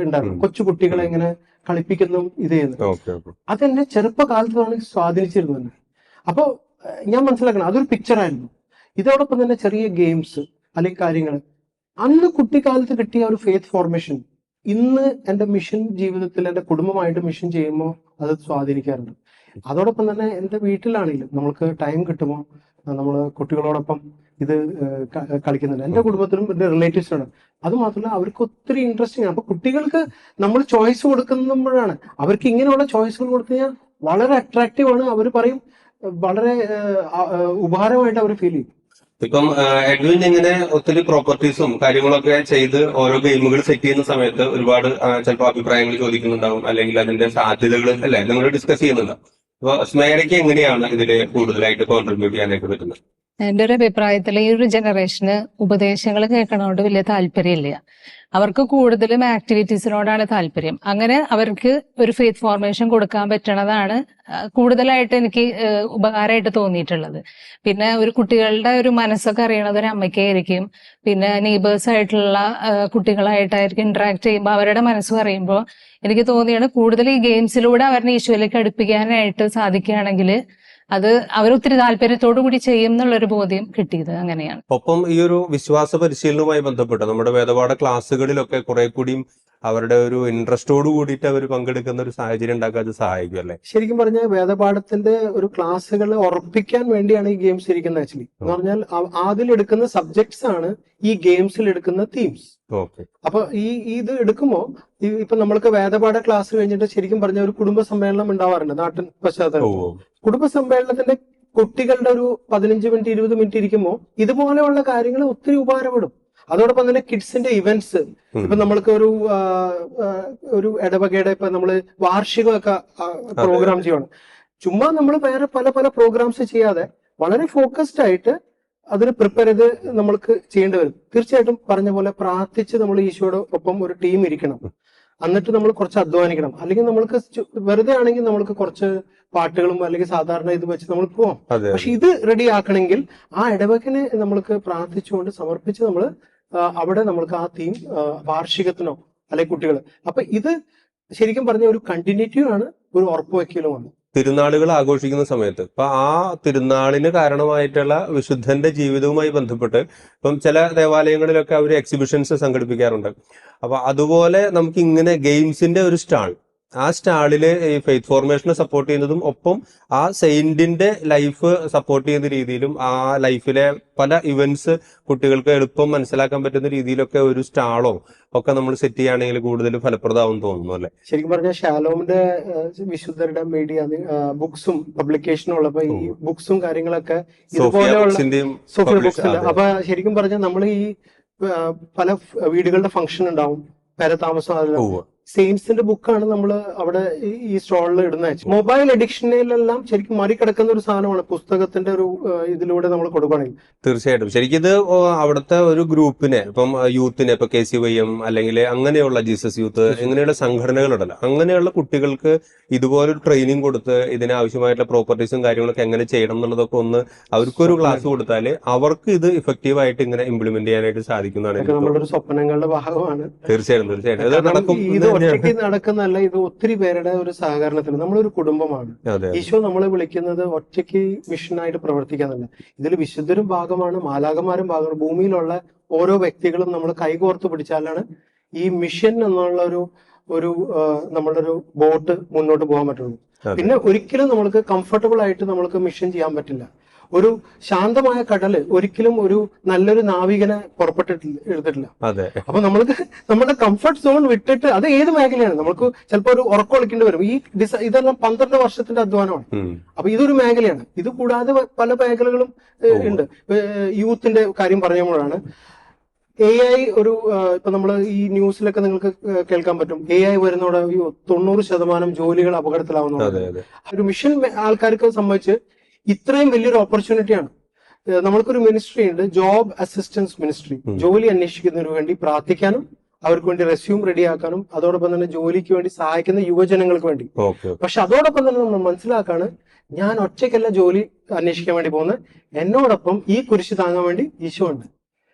ഉണ്ടായിരുന്നു. കൊച്ചു കുട്ടികളെ ഇങ്ങനെ കളിപ്പിക്കുന്നതും ഇത് ചെയ്യുന്നത്. അതെന്നെ ചെറുപ്പകാലത്താണ് സ്വാധീനിച്ചിരുന്നത്. അപ്പോ ഞാൻ മനസ്സിലാക്കണം അതൊരു പിക്ചറായിരുന്നു. ഇതോടൊപ്പം തന്നെ ചെറിയ ഗെയിംസ് അല്ലെങ്കിൽ കാര്യങ്ങൾ അന്ന് കുട്ടിക്കാലത്ത് കിട്ടിയ ഒരു ഫെയ്ത്ത് ഫോർമേഷൻ ഇന്ന് എൻ്റെ മിഷൻ ജീവിതത്തിൽ എൻ്റെ കുടുംബമായിട്ട് മിഷൻ ചെയ്യുമ്പോൾ അത് സ്വാധീനിക്കാറുണ്ട്. അതോടൊപ്പം തന്നെ എൻ്റെ വീട്ടിലാണെങ്കിലും നമ്മൾക്ക് ടൈം കിട്ടുമ്പോൾ നമ്മൾ കുട്ടികളോടൊപ്പം ഇത് കളിക്കുന്നുണ്ട്. എൻ്റെ കുടുംബത്തിലും എൻ്റെ റിലേറ്റീവ്സിനോട്. അത് മാത്രമല്ല അവർക്ക് ഒത്തിരി ഇൻട്രസ്റ്റിംഗ് ആണ്. അപ്പൊ കുട്ടികൾക്ക് നമ്മൾ ചോയ്സ് കൊടുക്കുമ്പോഴാണ് അവർക്ക് ഇങ്ങനെയുള്ള ചോയ്സുകൾ കൊടുത്തു കഴിഞ്ഞാൽ വളരെ അട്രാക്റ്റീവ് ആണ്. അവർ പറയും വളരെ ഉപകാരമായിട്ട് അവർ ഫീൽ ചെയ്യും. ഇപ്പം എഡ്വിൻ ഇങ്ങനെ ഒത്തിരി പ്രോപ്പർട്ടീസും കാര്യങ്ങളൊക്കെ ചെയ്ത് ഓരോ ഗെയിമുകൾ സെറ്റ് ചെയ്യുന്ന സമയത്ത് ഒരുപാട് ചിലപ്പോൾ അഭിപ്രായങ്ങൾ ചോദിക്കുന്നുണ്ടാവും, അല്ലെങ്കിൽ അതിന്റെ സാധ്യതകൾ അല്ലെ നിങ്ങൾ ഡിസ്കസ് ചെയ്യുന്നുണ്ടാവും. അപ്പൊ സ്മേരയ്ക്ക് എങ്ങനെയാണ് ഇതില് കൂടുതലായിട്ട് കോൺട്രിബ്യൂട്ട് ചെയ്യാനായിട്ട് പറ്റുന്നത്? എൻ്റെ ഒരു അഭിപ്രായത്തിൽ ഈ ഒരു ജനറേഷന് ഉപദേശങ്ങൾ കേൾക്കണോണ്ട് വലിയ താല്പര്യമില്ല. അവർക്ക് കൂടുതലും ആക്ടിവിറ്റീസിനോടാണ് താല്പര്യം. അങ്ങനെ അവർക്ക് ഒരു ഫെയ്ത്ത് ഫോർമേഷൻ കൊടുക്കാൻ പറ്റണതാണ് കൂടുതലായിട്ട് എനിക്ക് ഉപകാരമായിട്ട് തോന്നിയിട്ടുള്ളത്. പിന്നെ ഒരു കുട്ടികളുടെ ഒരു മനസ്സൊക്കെ അറിയണത് ഒരു അമ്മയ്ക്കായിരിക്കും. പിന്നെ നെയ്ബേഴ്സ് ആയിട്ടുള്ള കുട്ടികളായിട്ടായിരിക്കും ഇന്ററാക്ട് ചെയ്യുമ്പോൾ അവരുടെ മനസ്സ് പറയുമ്പോൾ എനിക്ക് തോന്നിയാണ് കൂടുതൽ ഈ ഗെയിംസിലൂടെ അവരുടെ ഈശോയിലേക്ക് അടുപ്പിക്കാനായിട്ട് സാധിക്കുകയാണെങ്കിൽ അത് അവരൊത്തിരി താല്പര്യത്തോടു കൂടി ചെയ്യും എന്നുള്ളൊരു ബോധ്യം കിട്ടിയത് അങ്ങനെയാണ്. ഒപ്പം ഈ ഒരു വിശ്വാസ പരിശീലനവുമായി ബന്ധപ്പെട്ട് നമ്മുടെ വേദപാഠ ക്ലാസ്സുകളിലൊക്കെ കുറെ കൂടിയും അവരുടെ ഒരു ഇൻട്രസ്റ്റോട് കൂടിയിട്ട് അവർ പങ്കെടുക്കുന്ന ഒരു സാഹചര്യം ഉണ്ടാക്കാൻ അത് സഹായിക്കും അല്ലെ? ശരിക്കും പറഞ്ഞാൽ വേദപാഠത്തിന്റെ ഒരു ക്ലാസ്സുകൾ ഉറപ്പിക്കാൻ വേണ്ടിയാണ് ഈ ഗെയിംസ് ഇരിക്കുന്നത്. ആക്ച്വലി എന്ന് പറഞ്ഞാൽ അതിലെടുക്കുന്ന സബ്ജക്ട്സ് ആണ് ഈ ഗെയിംസിൽ എടുക്കുന്ന തീംസ്. അപ്പൊ ഇത് എടുക്കുമ്പോ ഇപ്പൊ നമ്മൾക്ക് വേദപാഠ ക്ലാസ് കഴിഞ്ഞിട്ട് ശരിക്കും പറഞ്ഞ ഒരു കുടുംബ സമ്മേളനം ഉണ്ടാവാറുണ്ട് നാട്ടിൻ പശ്ചാത്തലത്തിൽ. കുടുംബ സമ്മേളനത്തിന്റെ കുട്ടികളുടെ ഒരു 15 മിനിറ്റ് 20 മിനിറ്റ് ഇരിക്കുമ്പോൾ ഇതുപോലെയുള്ള കാര്യങ്ങൾ ഒത്തിരി ഉപകാരപ്പെടും. അതോടൊപ്പം തന്നെ കിഡ്സിന്റെ ഇവന്റ്സ്, ഇപ്പൊ നമ്മൾക്ക് ഒരു ഇടവകയുടെ ഇപ്പൊ നമ്മള് വാർഷികമൊക്കെ പ്രോഗ്രാം ചെയ്യണം. ചുമ്മാ നമ്മൾ വേറെ പല പ്രോഗ്രാംസ് ചെയ്യാതെ വളരെ ഫോക്കസ്ഡ് ആയിട്ട് അതിന് പ്രിപ്പയർ ചെയ്ത് നമ്മൾക്ക് ചെയ്യേണ്ടി വരും. തീർച്ചയായിട്ടും പറഞ്ഞ പോലെ പ്രാർത്ഥിച്ച് നമ്മൾ ഈശോയുടെ ഒപ്പം ഒരു ടീം ഇരിക്കണം. എന്നിട്ട് നമ്മൾ കുറച്ച് അധ്വാനിക്കണം. അല്ലെങ്കിൽ നമ്മൾക്ക് വെറുതെ ആണെങ്കിൽ നമ്മൾക്ക് കുറച്ച് പാട്ടുകളും അല്ലെങ്കിൽ സാധാരണ ഇത് വെച്ച് നമ്മൾ പോവാം. പക്ഷെ ഇത് റെഡി ആക്കണമെങ്കിൽ ആ ഇടവകനെ നമ്മൾക്ക് പ്രാർത്ഥിച്ചുകൊണ്ട് സമർപ്പിച്ച് നമ്മൾ അവിടെ നമ്മൾക്ക് ആ തീം വാർഷികത്തിനോ അല്ലെങ്കിൽ കുട്ടികൾ, അപ്പൊ ഇത് ശരിക്കും പറഞ്ഞ ഒരു കണ്ടിന്യൂറ്റി ആണ്, ഒരു ഉറപ്പുവെക്കലുമാണ്. തിരുനാളുകൾ ആഘോഷിക്കുന്ന സമയത്ത് ഇപ്പൊ ആ തിരുനാളിന് കാരണമായിട്ടുള്ള വിശുദ്ധന്റെ ജീവിതവുമായി ബന്ധപ്പെട്ട് ഇപ്പം ചില ദേവാലയങ്ങളിലൊക്കെ അവർ എക്സിബിഷൻസ് സംഘടിപ്പിക്കാറുണ്ട്. അപ്പൊ അതുപോലെ നമുക്ക് ഇങ്ങനെ ഗെയിംസിന്റെ ഒരു സ്റ്റാൾ, ആ സ്റ്റാളില് ഈ ഫെയ്ത്ത് ഫോർമേഷനെ സപ്പോർട്ട് ചെയ്യുന്നതും ഒപ്പം ആ സെയിന്റിന്റെ ലൈഫ് സപ്പോർട്ട് ചെയ്യുന്ന രീതിയിലും ആ ലൈഫിലെ പല ഇവന്റ്സ് കുട്ടികൾക്ക് എളുപ്പം മനസ്സിലാക്കാൻ പറ്റുന്ന രീതിയിലൊക്കെ ഒരു സ്റ്റാളോ ഒക്കെ നമ്മൾ സെറ്റ് ചെയ്യുകയാണെങ്കിൽ കൂടുതൽ ഫലപ്രദമാവും തോന്നുന്നു അല്ലെ? ശരിക്കും പറഞ്ഞാൽ ഷാലോമിന്റെ വിശുദ്ധരുടെ മീഡിയ ബുക്സും പബ്ലിക്കേഷനും ഉള്ളപ്പോ ഈ ബുക്സും കാര്യങ്ങളൊക്കെ ഇതുപോലെയുള്ള സോഫിയ ബുക്സിന്റെ, അപ്പൊ ശരിക്കും പറഞ്ഞാൽ നമ്മൾ ഈ പല വീടുകളുടെ ഫംഗ്ഷൻ ഉണ്ടാവും, പേരതാമസം, സെയിൻസിന്റെ ബുക്കാണ് നമ്മൾ അവിടെ ഈ സ്റ്റാളിൽ ഇടുന്നത്. മൊബൈൽ അഡിക്ഷനിലെല്ലാം ശരിക്കും മറികടക്കുന്ന ഒരു സാധനമാണ് പുസ്തകത്തിന്റെ ഒരു ഇതിലൂടെ നമ്മൾ കൊടുക്കുകയാണെങ്കിൽ. തീർച്ചയായിട്ടും ശരിക്കും ഇത് അവിടുത്തെ ഒരു ഗ്രൂപ്പിനെ, ഇപ്പം യൂത്തിനെ, ഇപ്പൊ KCYM അല്ലെങ്കിൽ അങ്ങനെയുള്ള ജീസസ് യൂത്ത് ഇങ്ങനെയുള്ള സംഘടനകളുണ്ടല്ലോ, അങ്ങനെയുള്ള കുട്ടികൾക്ക് ഇതുപോലൊരു ട്രെയിനിങ് കൊടുത്ത് ഇതിനാവശ്യമായിട്ടുള്ള പ്രോപ്പർട്ടീസും കാര്യങ്ങളൊക്കെ എങ്ങനെ ചെയ്യണം എന്നുള്ളതൊക്കെ ഒന്ന് അവർക്കൊരു ക്ലാസ് കൊടുത്താൽ അവർക്ക് ഇത് ഇഫക്റ്റീവായിട്ട് ഇങ്ങനെ ഇംപ്ലിമെന്റ് ചെയ്യാനായിട്ട് സാധിക്കുന്നതാണ് നമ്മുടെ സ്വപ്നങ്ങളുടെ ഭാഗമാണ്. തീർച്ചയായിട്ടും തീർച്ചയായിട്ടും ഇത് നടക്കും. ഒറ്റയ്ക്ക് നടക്കുന്നല്ല, ഇത് ഒത്തിരി പേരുടെ ഒരു സഹകരണത്തിന് നമ്മളൊരു കുടുംബമാണ്. ഈശോ നമ്മളെ വിളിക്കുന്നത് ഒറ്റയ്ക്ക് മിഷനായിട്ട് പ്രവർത്തിക്കാന്നല്ല, ഇതിൽ വിശുദ്ധരും ഭാഗമാണ്, മാലാകന്മാരും ഭാഗമാണ്. ഭൂമിയിലുള്ള ഓരോ വ്യക്തികളും നമ്മൾ കൈകോർത്ത് പിടിച്ചാലാണ് ഈ മിഷൻ എന്നുള്ള ഒരു നമ്മളുടെ ഒരു ബോട്ട് മുന്നോട്ട് പോകാൻ പറ്റുള്ളൂ. പിന്നെ ഒരിക്കലും നമ്മൾക്ക് കംഫർട്ടബിൾ ആയിട്ട് നമ്മൾക്ക് മിഷൻ ചെയ്യാൻ പറ്റില്ല. ഒരു ശാന്തമായ കടല് ഒരിക്കലും ഒരു നല്ലൊരു നാവികനെ എടുത്തിട്ടില്ല. അപ്പൊ നമ്മൾക്ക് നമ്മുടെ കംഫർട്ട് സോൺ വിട്ടിട്ട്, അത് ഏത് മേഖലയാണ്, നമുക്ക് ചിലപ്പോൾ ഒരു ഉറക്കം ഒളിക്കേണ്ടി വരും. ഇതെല്ലാം 12 വർഷത്തിന്റെ അധ്വാനമാണ്. അപ്പൊ ഇതൊരു മേഖലയാണ്. ഇത് കൂടാതെ പല മേഖലകളും ഉണ്ട്. യൂത്തിന്റെ കാര്യം പറഞ്ഞപ്പോഴാണ് AI ഇപ്പൊ നമ്മൾ ഈ ന്യൂസിലൊക്കെ നിങ്ങൾക്ക് കേൾക്കാൻ പറ്റും, AI വരുന്നതോടെ 90% ജോലികൾ അപകടത്തിലാവുന്നുണ്ട്. ഒരു മിഷൻ ആൾക്കാർക്ക് സംബന്ധിച്ച് ഇത്രയും വലിയൊരു ഓപ്പർച്യൂണിറ്റിയാണ്. നമ്മൾക്കൊരു മിനിസ്ട്രി ഉണ്ട്, ജോബ് അസിസ്റ്റൻസ് മിനിസ്ട്രി. ജോലി അന്വേഷിക്കുന്നതിന് വേണ്ടി പ്രാർത്ഥിക്കാനും അവർക്ക് വേണ്ടി റെസ്യൂം റെഡിയാക്കാനും അതോടൊപ്പം തന്നെ ജോലിക്ക് വേണ്ടി സഹായിക്കുന്ന യുവജനങ്ങൾക്ക് വേണ്ടി. പക്ഷെ അതോടൊപ്പം തന്നെ നമ്മൾ മനസ്സിലാക്കാണ്, ഞാൻ ഒറ്റയ്ക്കല്ല ജോലി അന്വേഷിക്കാൻ വേണ്ടി പോകുന്നത്, എന്നോടൊപ്പം ഈ കുരിശ് താങ്ങാൻ വേണ്ടി ഈശോ ഉണ്ട്.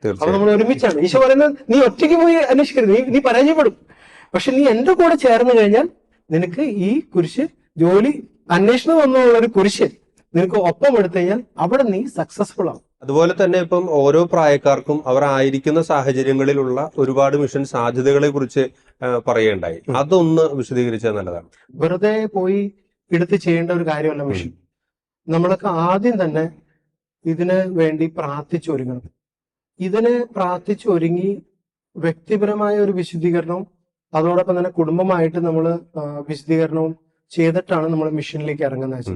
അപ്പൊ നമ്മൾ ഒരുമിച്ചാണ്. ഈശോ പറയുന്നത്, നീ ഒറ്റയ്ക്ക് പോയി അന്വേഷിക്കരുത്, നീ പരാജയപ്പെടും. പക്ഷെ നീ എന്റെ കൂടെ ചേർന്ന് കഴിഞ്ഞാൽ നിനക്ക് ഈ കുരിശ്, ജോലി അന്വേഷണം എന്നുള്ള ഒരു കുരിശ് നിനക്ക് ഒപ്പം എടുത്തു കഴിഞ്ഞാൽ അവിടെ നീ സക്സസ്ഫുൾ ആവും. അതുപോലെ തന്നെ ഇപ്പം ഓരോ പ്രായക്കാർക്കും അവർ ആയിരിക്കുന്ന സാഹചര്യങ്ങളിലുള്ള ഒരുപാട് മിഷൻ സാധ്യതകളെ കുറിച്ച് പറയുകയുണ്ടായി. അതൊന്ന് വിശദീകരിച്ചാൽ നല്ലതാണ്. വെറുതെ പോയി എടുത്ത് ചെയ്യേണ്ട ഒരു കാര്യമല്ല മിഷൻ. നമ്മളൊക്കെ ആദ്യം തന്നെ ഇതിന് വേണ്ടി പ്രാർത്ഥിച്ചൊരുങ്ങണം. ഇതിനെ പ്രാർത്ഥിച്ചൊരുങ്ങി വ്യക്തിപരമായ ഒരു വിശുദ്ധീകരണവും അതോടൊപ്പം തന്നെ കുടുംബമായിട്ട് നമ്മൾ വിശുദ്ധീകരണവും ചെയ്തിട്ടാണ് നമ്മൾ മിഷനിലേക്ക് ഇറങ്ങുന്നത്.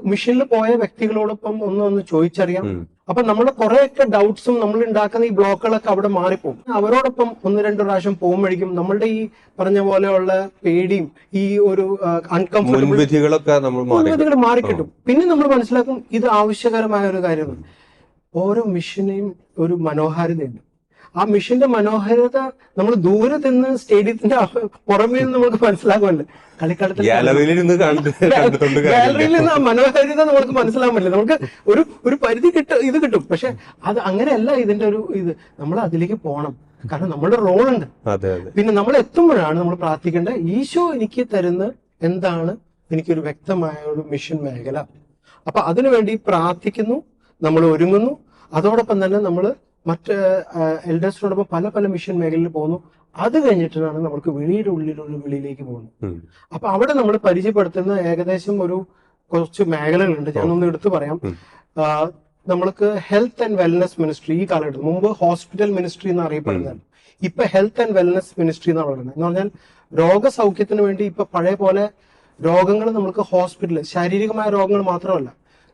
മിഷനിൽ പോയ വ്യക്തികളോടൊപ്പം ഒന്ന് ചോദിച്ചറിയാം. അപ്പൊ നമ്മുടെ കുറെയൊക്കെ ഡൗട്ട്സും നമ്മൾ ഉണ്ടാക്കുന്ന ഈ ബ്ലോക്കുകളൊക്കെ അവിടെ മാറിപ്പോകും. അവരോടൊപ്പം 1-2 പ്രാവശ്യം പോകുമ്പോഴേക്കും നമ്മളുടെ ഈ പറഞ്ഞ പോലെയുള്ള പേടിയും ഈ ഒരു അൺകംഫർട്ടബിൾ മാറിക്കിട്ടും. പിന്നെ നമ്മൾ മനസ്സിലാക്കും ഇത് ആവശ്യകരമായ ഒരു കാര്യമാണ്. ഓരോ മിഷനെയും ഒരു മനോഹാരിതയുണ്ട്. ആ മിഷന്റെ മനോഹാരിത നമ്മൾ ദൂരെ നിന്ന് സ്റ്റേഡിയത്തിന്റെ പുറമേ നിന്ന് നമുക്ക് മനസ്സിലാക്കുമല്ലോ. കളിക്കളത്തിൽ ഗാലറിയിൽ നിന്ന് ആ മനോഹാരിത നമുക്ക് മനസ്സിലാക്കാൻ പറ്റില്ല. നമുക്ക് ഒരു പരിധി കിട്ടും. പക്ഷെ അത് അങ്ങനെയല്ല. ഇതിന്റെ ഇത് നമ്മൾ അതിലേക്ക് പോകണം. കാരണം നമ്മുടെ റോളുണ്ട്. പിന്നെ നമ്മൾ എത്തുമ്പോഴാണ് നമ്മൾ പ്രാർത്ഥിക്കേണ്ടത്, ഈശോ എനിക്ക് തരുന്ന എന്താണ്, എനിക്കൊരു വ്യക്തമായ ഒരു മിഷൻ മേഖല. അപ്പൊ അതിനുവേണ്ടി പ്രാർത്ഥിക്കുന്നു, നമ്മൾ ഒരുങ്ങുന്നു. അതോടൊപ്പം തന്നെ നമ്മൾ മറ്റ് എൽഡേഴ്സിനോടൊപ്പം പല മിഷൻ മേഖലയിൽ പോകുന്നു. അത് കഴിഞ്ഞിട്ടാണ് നമുക്ക് ഉള്ളിലുള്ള വിളിയിലേക്ക് പോകുന്നത്. അപ്പൊ അവിടെ നമ്മൾ പരിചയപ്പെടുത്തുന്ന ഏകദേശം കുറച്ച് മേഖലകളുണ്ട്. ഞാനൊന്ന് എടുത്തു പറയാം. നമ്മൾക്ക് ഹെൽത്ത് ആൻഡ് വെൽനസ് മിനിസ്ട്രി ഈ കാലഘട്ടത്തിൽ, മുമ്പ് ഹോസ്പിറ്റൽ മിനിസ്ട്രി എന്ന് അറിയപ്പെടുന്നതാണ്. ഇപ്പൊ ഹെൽത്ത് ആൻഡ് വെൽനസ് മിനിസ്ട്രി എന്നാണ് പറയുന്നത്. എന്ന് പറഞ്ഞാൽ രോഗസൗഖ്യത്തിന് വേണ്ടി ഇപ്പൊ പഴയ പോലെ രോഗങ്ങൾ നമുക്ക് ഹോസ്പിറ്റലിൽ, ശാരീരികമായ രോഗങ്ങൾ മാത്രമല്ല,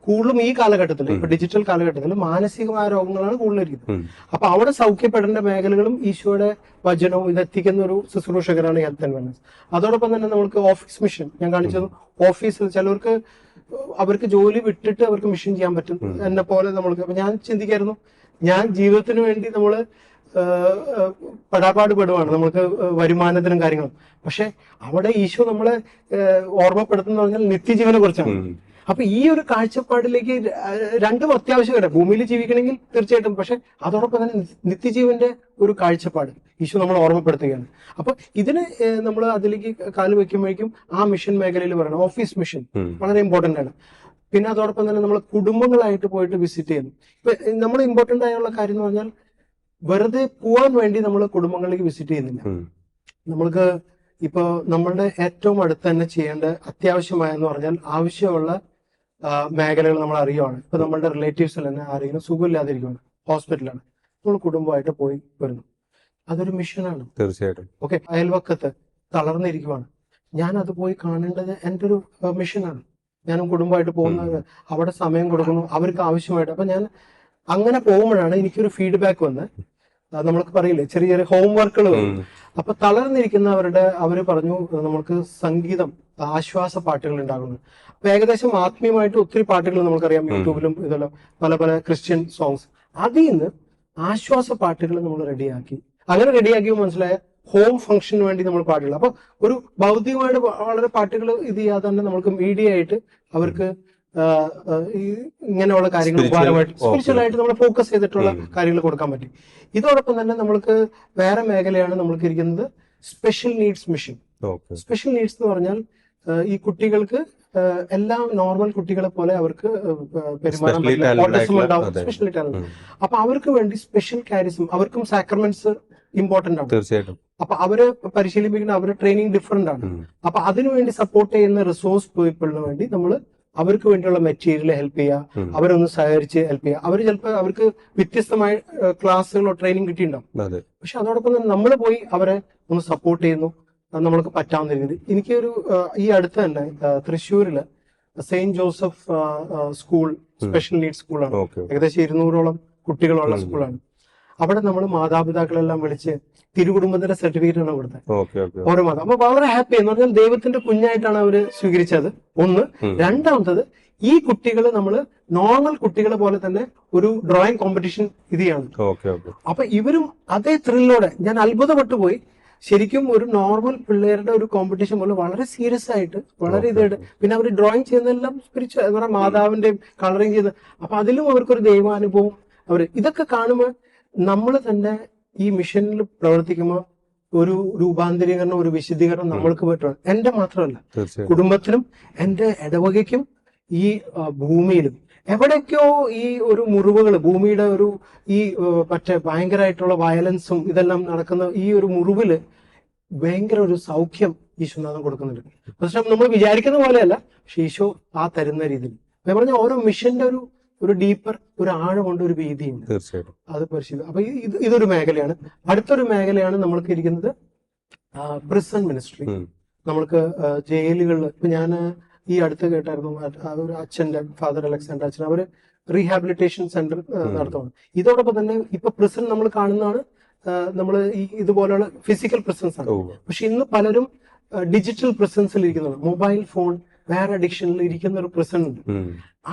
കൂടുതലും ഈ കാലഘട്ടത്തിൽ, ഇപ്പൊ ഡിജിറ്റൽ കാലഘട്ടത്തിൽ മാനസികമായ രോഗങ്ങളാണ് കൂടുതലിരിക്കുന്നത്. അപ്പൊ അവിടെ സൗഖ്യപ്പെടേണ്ട മേഖലകളും ഈശോയുടെ വചനവും ഇതെത്തിക്കുന്ന ഒരു ശുശ്രൂഷകരാണ് ഹെൽത്ത് ആൻഡ് വെൽനസ്. അതോടൊപ്പം തന്നെ നമുക്ക് ഓഫീസ് മിഷൻ, ഞാൻ കാണിച്ചത് ഓഫീസിൽ ചിലർക്ക് അവർക്ക് ജോലി വിട്ടിട്ട് അവർക്ക് മിഷൻ ചെയ്യാൻ പറ്റും എന്നെ പോലെ നമ്മൾക്ക്. അപ്പൊ ഞാൻ ചിന്തിക്കായിരുന്നു, ഞാൻ ജീവിതത്തിന് വേണ്ടി നമ്മള് പെടാപ്പാട് പെടുവാണ്, നമ്മൾക്ക് വരുമാനത്തിനും കാര്യങ്ങളും. പക്ഷെ അവിടെ ഈശോ നമ്മളെ ഓർമ്മപ്പെടുത്തുന്ന പറഞ്ഞാൽ നിത്യജീവനെ കുറിച്ചാണ്. അപ്പൊ ഈ ഒരു കാഴ്ചപ്പാടിലേക്ക് രണ്ടും അത്യാവശ്യമാണ്. ഭൂമിയിൽ ജീവിക്കണമെങ്കിൽ തീർച്ചയായിട്ടും, പക്ഷെ അതോടൊപ്പം തന്നെ നിത്യജീവന്റെ ഒരു കാഴ്ചപ്പാട് ഈശോ നമ്മളെ ഓർമ്മപ്പെടുത്തുകയാണ്. അപ്പൊ ഇതിന് നമ്മൾ അതിലേക്ക് കാല് വെക്കുമ്പോഴേക്കും ആ മിഷൻ മേഖലയിൽ പറയണം, ഓഫീസ് മിഷൻ വളരെ ഇമ്പോർട്ടന്റ് ആണ്. പിന്നെ അതോടൊപ്പം തന്നെ നമ്മൾ കുടുംബങ്ങളായിട്ട് പോയിട്ട് വിസിറ്റ് ചെയ്യുന്നു. ഇപ്പൊ നമ്മൾ ഇമ്പോർട്ടന്റ് ആയുള്ള കാര്യം എന്ന് പറഞ്ഞാൽ വെറുതെ പോവാൻ വേണ്ടി നമ്മൾ കുടുംബങ്ങളിലേക്ക് വിസിറ്റ് ചെയ്യുന്നില്ല. നമ്മൾക്ക് ഇപ്പൊ നമ്മളുടെ ഏറ്റവും അടുത്ത് തന്നെ ചെയ്യേണ്ട അത്യാവശ്യമായെന്ന് പറഞ്ഞാൽ ആവശ്യമുള്ള മേഖലകൾ നമ്മൾ അറിയുവാണ്. ഇപ്പൊ നമ്മളുടെ റിലേറ്റീവ്സിൽ തന്നെ ആരെങ്കിലും സുഖമില്ലാതിരിക്കുകയാണ്, ഹോസ്പിറ്റലാണ്, നമ്മൾ കുടുംബമായിട്ട് പോയി വരുന്നു, അതൊരു മിഷനാണ്. തീർച്ചയായിട്ടും. ഓക്കെ, അയൽവക്കത്ത് തളർന്നിരിക്കുവാണ്, ഞാൻ അത് പോയി കാണേണ്ടത് എൻ്റെ ഒരു മിഷനാണ്. ഞാനും കുടുംബമായിട്ട് പോകുന്നത്, അവിടെ സമയം കൊടുക്കുന്നു അവർക്ക് ആവശ്യമായിട്ട്. അപ്പൊ ഞാൻ അങ്ങനെ പോകുമ്പോഴാണ് എനിക്കൊരു ഫീഡ്ബാക്ക് വന്ന്, നമ്മൾക്ക് പറയില്ലേ ചെറിയ ചെറിയ ഹോംവർക്കുകൾ. അപ്പൊ തളർന്നിരിക്കുന്നവരുടെ അവര് പറഞ്ഞു നമ്മൾക്ക് സംഗീതം, ആശ്വാസ പാട്ടുകൾ ഉണ്ടാകുന്നു. അപ്പൊ ഏകദേശം ആത്മീയമായിട്ട് ഒത്തിരി പാട്ടുകൾ നമുക്കറിയാം, യൂട്യൂബിലും ഇതെല്ലാം പല പല ക്രിസ്ത്യൻ സോങ്സ്. അതിൽ നിന്ന് ആശ്വാസ പാട്ടുകൾ നമ്മൾ റെഡിയാക്കി. അങ്ങനെ റെഡിയാക്കിയപ്പോൾ മനസ്സിലായ ഹോം ഫംഗ്ഷന് വേണ്ടി നമ്മൾ പാട്ടുകൾ. അപ്പൊ ഒരു ഭൗതികമായിട്ട് വളരെ പാട്ടുകൾ ഇത് ചെയ്യാതെ തന്നെ നമുക്ക് മീഡിയ ആയിട്ട് അവർക്ക് ഈ ഇങ്ങനെയുള്ള കാര്യങ്ങൾ ഉപകാരമായിട്ട് സ്പിരിച്വൽ ആയിട്ട് നമ്മൾ ഫോക്കസ് ചെയ്തിട്ടുള്ള കാര്യങ്ങൾ കൊടുക്കാൻ പറ്റും. ഇതോടൊപ്പം തന്നെ നമ്മൾക്ക് വേറെ മേഖലയാണ് നമ്മൾക്ക് ഇരിക്കുന്നത് special needs mission. Special needs എന്ന് പറഞ്ഞാൽ ഈ കുട്ടികൾക്ക് എല്ലാ നോർമൽ കുട്ടികളെ പോലെ അവർക്ക് പെരുമാറാൻ പറ്റില്ല, ഓട്ടിസം ഉണ്ടാവും, സ്പെഷ്യൽ ടാലന്റ്. അപ്പൊ അവർക്ക് വേണ്ടി സ്പെഷ്യൽ കാരിസം, അവർക്കും സാക്രമെന്റ്സ് ഇമ്പോർട്ടന്റ് ആണ്. തീർച്ചയായിട്ടും. അപ്പൊ അവരെ പരിശീലിപ്പിക്കുന്ന അവരുടെ ട്രെയിനിങ് ഡിഫറെന്റ് ആണ്. അപ്പൊ അതിനുവേണ്ടി സപ്പോർട്ട് ചെയ്യുന്ന റിസോഴ്സ് പീപ്പിളിന് വേണ്ടി നമ്മൾ അവർക്ക് വേണ്ടിയുള്ള മെറ്റീരിയൽ ഹെൽപ്പ് ചെയ്യുക, അവരൊന്ന് സഹകരിച്ച് ഹെൽപ്പ് ചെയ്യുക. അവർ ചിലപ്പോൾ അവർക്ക് വ്യത്യസ്തമായ ക്ലാസ്സുകളോ ട്രെയിനിങ് കിട്ടിയിട്ടുണ്ടാവും. പക്ഷെ അതോടൊപ്പം തന്നെ നമ്മൾ പോയി അവരെ ഒന്ന് സപ്പോർട്ട് ചെയ്യുന്നു നമ്മൾക്ക് പറ്റാവുന്ന രീതിയിൽ. എനിക്കൊരു ഈ അടുത്ത് തന്നെ തൃശ്ശൂരില് saint Joseph school, special needs സ്കൂളാണ്, ഏകദേശം 200ഓളം കുട്ടികളുള്ള സ്കൂളാണ്. അവിടെ നമ്മൾ മാതാപിതാക്കളെല്ലാം വിളിച്ച് തിരുകുടുംബത്തിന്റെ സർട്ടിഫിക്കറ്റ് ആണ് കൊടുത്തത് ഓരോ മാസം. അപ്പൊ വളരെ ഹാപ്പി എന്ന് പറഞ്ഞാൽ ദൈവത്തിന്റെ കുഞ്ഞായിട്ടാണ് അവര് സ്വീകരിച്ചത്. ഒന്ന്. രണ്ടാമത്തത്, ഈ കുട്ടികൾ നമ്മൾ നോർമൽ കുട്ടികളെ പോലെ തന്നെ ഒരു ഡ്രോയിങ് കോമ്പറ്റീഷൻ ഇത് ചെയ്യാണ്. അപ്പൊ ഇവരും അതേ ത്രില്ലോടെ, ഞാൻ അത്ഭുതപ്പെട്ടു പോയി. ശരിക്കും ഒരു നോർമൽ പിള്ളേരുടെ ഒരു കോമ്പറ്റീഷൻ പോലെ വളരെ സീരിയസ് ആയിട്ട്, വളരെ ഇതായിട്ട്. പിന്നെ അവർ ഡ്രോയിങ് ചെയ്യുന്നതെല്ലാം സ്പിരിച്വൽ എന്ന് പറഞ്ഞാൽ മാതാവിന്റെയും കളറിങ് ചെയ്ത്, അപ്പൊ അതിലും അവർക്കൊരു ദൈവാനുഭവം. ഇതൊക്കെ കാണുമ്പോൾ നമ്മൾ തന്നെ ഈ മിഷനിൽ പ്രവർത്തിക്കുമ്പോൾ ഒരു രൂപാന്തരീകരണം, ഒരു വിശദീകരണം നമ്മൾക്ക് പറ്റണം. എന്റെ മാത്രമല്ല, കുടുംബത്തിനും എന്റെ ഇടവകയ്ക്കും ഈ ഭൂമിയിലും എവിടേക്കോ ഈ ഒരു മുറിവുകൾ, ഭൂമിയുടെ ഒരു ഈ മറ്റേ ഭയങ്കരമായിട്ടുള്ള വയലൻസും ഇതെല്ലാം നടക്കുന്ന ഈ ഒരു മുറിവില് ഭയങ്കര ഒരു സൗഖ്യം ഈശോനാഥൻ കൊടുക്കുന്നുണ്ട്. പക്ഷെ നമ്മൾ വിചാരിക്കുന്ന പോലെയല്ല, പക്ഷെ ഈശോ ആ തരുന്ന രീതിയിൽ. ഞാൻ പറഞ്ഞ ഓരോ മിഷന്റെ ഒരു ഡീപ്പർ, ഒരു ആഴമുണ്ട്, ഒരു വീതിയുണ്ട്. തീർച്ചയായിട്ടും. അത് പരിശീലനം. അപ്പൊ ഇതൊരു മേഖലയാണ്. അടുത്തൊരു മേഖലയാണ് നമ്മൾക്ക് ഇരിക്കുന്നത് പ്രിസൺ മിനിസ്ട്രി. നമ്മൾക്ക് ജയിലുകളിൽ, ഇപ്പൊ ഞാൻ ഈ അടുത്ത് കേട്ടായിരുന്നു, ഒരു അച്ഛന്റെ, ഫാദർ അലക്സാണ്ടർ അച്ഛൻ, അവര് റീഹാബിലിറ്റേഷൻ സെന്റർ നടത്തുകയാണ്. ഇതോടൊപ്പം തന്നെ ഇപ്പൊ പ്രിസൺ നമ്മൾ കാണുന്നതാണ്, നമ്മൾ ഈ ഇതുപോലെയുള്ള ഫിസിക്കൽ പ്രിസൻസ് ആണ്. പക്ഷെ ഇന്ന് പലരും ഡിജിറ്റൽ പ്രിസൻസിൽ ഇരിക്കുന്നുണ്ട്. മൊബൈൽ ഫോൺ, വേറെ അഡിക്ഷനിൽ ഇരിക്കുന്ന ഒരു പ്രിസൺ ഉണ്ട്.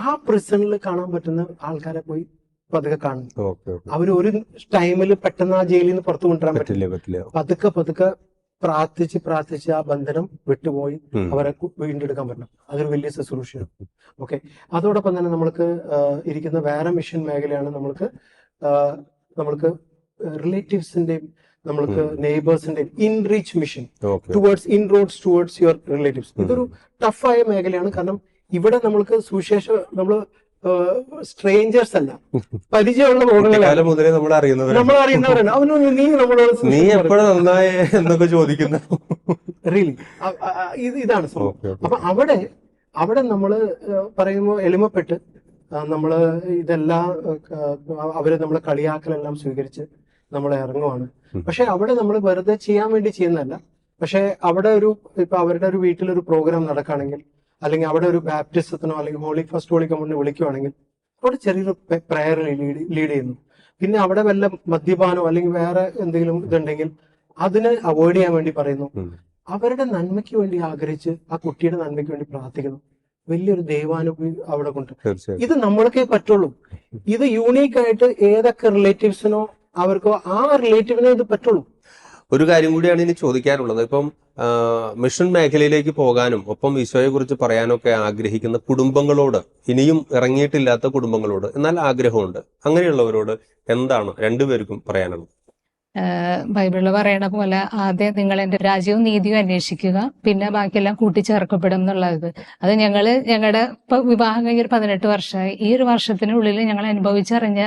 ആ പ്രിസണിൽ കാണാൻ പറ്റുന്ന ആൾക്കാരെ പോയി പതുക്കെ കാണുന്നു. അവർ ഒരു ടൈമിൽ പെട്ടെന്ന് ആ ജയിലിൽ നിന്ന് പുറത്തു കൊണ്ടുവരാൻ പറ്റില്ല. പതുക്കെ പ്രാർത്ഥിച്ച് ആ ബന്ധനം വിട്ടുപോയി അവരെ വീണ്ടെടുക്കാൻ പറ്റണം. അതൊരു വലിയ ശുശ്രൂഷയാണ്. ഓക്കെ. അതോടൊപ്പം തന്നെ നമ്മൾക്ക് ഇരിക്കുന്ന വേറെ മിഷൻ മേഖലയാണ് നമ്മൾക്ക് റിലേറ്റീവ്സിന്റെയും നമ്മൾക്ക് നെയ്ബേഴ്സിന്റെയും ഇൻറീച്ച് മിഷൻ, ഇൻറോഡ്സ് ടുവേർഡ്സ് യുവർ റിലേറ്റീവ്സ്. ഇതൊരു ടഫായ മേഖലയാണ്. കാരണം ഇവിടെ നമ്മൾക്ക് സുവിശേഷം, നമ്മൾ സ്ട്രേഞ്ചേഴ്സ് അല്ല, പരിചയമുള്ള മുഖങ്ങളാണ്, നമ്മൾ അറിയുന്നവരാണ്. അവനൊന്ന് നീ നമ്മളോട് നീ എപ്പോഴും നന്നായി എന്നൊക്കെ ചോദിക്കുന്നു. റിയലി ഇതാണ് സംഭവം. അപ്പൊ അവിടെ നമ്മള് പറയുമ്പോൾ എളിമപ്പെട്ട് നമ്മള് ഇതെല്ലാം അവര് നമ്മളെ കളിയാക്കലെല്ലാം സ്വീകരിച്ച് നമ്മൾ ഇറങ്ങുവാണ്. പക്ഷെ അവിടെ നമ്മൾ വെറുതെ ചെയ്യാൻ വേണ്ടി ചെയ്യുന്നതല്ല. പക്ഷെ അവിടെ ഇപ്പൊ അവരുടെ ഒരു വീട്ടിലൊരു പ്രോഗ്രാം നടക്കുകയാണെങ്കിൽ, അല്ലെങ്കിൽ അവിടെ ഒരു ബാപ്റ്റിസത്തിനോ അല്ലെങ്കിൽ ഹോളി ഫസ്റ്റ് ഹോളി കമ്മ്യൂണിനെ വിളിക്കുവാണെങ്കിൽ അവിടെ ചെറിയൊരു പ്രയർ ലീഡ് ചെയ്യുന്നു. പിന്നെ അവിടെ വല്ല മദ്യപാനോ അല്ലെങ്കിൽ വേറെ എന്തെങ്കിലും ഇതുണ്ടെങ്കിൽ അതിനെ അവോയ്ഡ് ചെയ്യാൻ വേണ്ടി പറയുന്നു. അവരുടെ നന്മയ്ക്ക് വേണ്ടി ആഗ്രഹിച്ച് ആ കുട്ടിയുടെ നന്മയ്ക്ക് വേണ്ടി പ്രാർത്ഥിക്കുന്നു. വലിയൊരു ദൈവാനുഭവം അവിടെ കൊണ്ട്. തീർച്ചയായും. ഇത് നമ്മൾക്കേ പറ്റുള്ളൂ. ഇത് യൂണീക്ക് ആയിട്ട് ഏതൊക്കെ റിലേറ്റീവ്സിനോ അവർക്കോ ആ റിലേറ്റീവിനെ ഇത് പറ്റുള്ളൂ. ഒരു കാര്യം കൂടിയാണ് ഇനി ചോദിക്കാനുള്ളത്. ഇപ്പം മിഷൻ മേഖലയിലേക്ക് പോകാനും ഒപ്പം ഈശോയെ കുറിച്ച് പറയാനൊക്കെ ആഗ്രഹിക്കുന്ന കുടുംബങ്ങളോട്, ഇനിയും ഇറങ്ങിയിട്ടില്ലാത്ത കുടുംബങ്ങളോട് എന്നാൽ ആഗ്രഹമുണ്ട്, അങ്ങനെയുള്ളവരോട് എന്താണ് രണ്ടുപേർക്കും പറയാനുള്ളത്? ബൈബിളിൽ പറയണ പോലെ ആദ്യം നിങ്ങൾ എൻ്റെ രാജ്യവും നീതിയും അന്വേഷിക്കുക, പിന്നെ ബാക്കിയെല്ലാം കൂട്ടിച്ചേർക്കപ്പെടും എന്നുള്ളത്. അത് ഞങ്ങളുടെ ഇപ്പൊ വിവാഹം കഴിഞ്ഞൊരു 18 വർഷമായി. ഈ ഒരു വർഷത്തിനുള്ളിൽ ഞങ്ങൾ അനുഭവിച്ചറിഞ്ഞ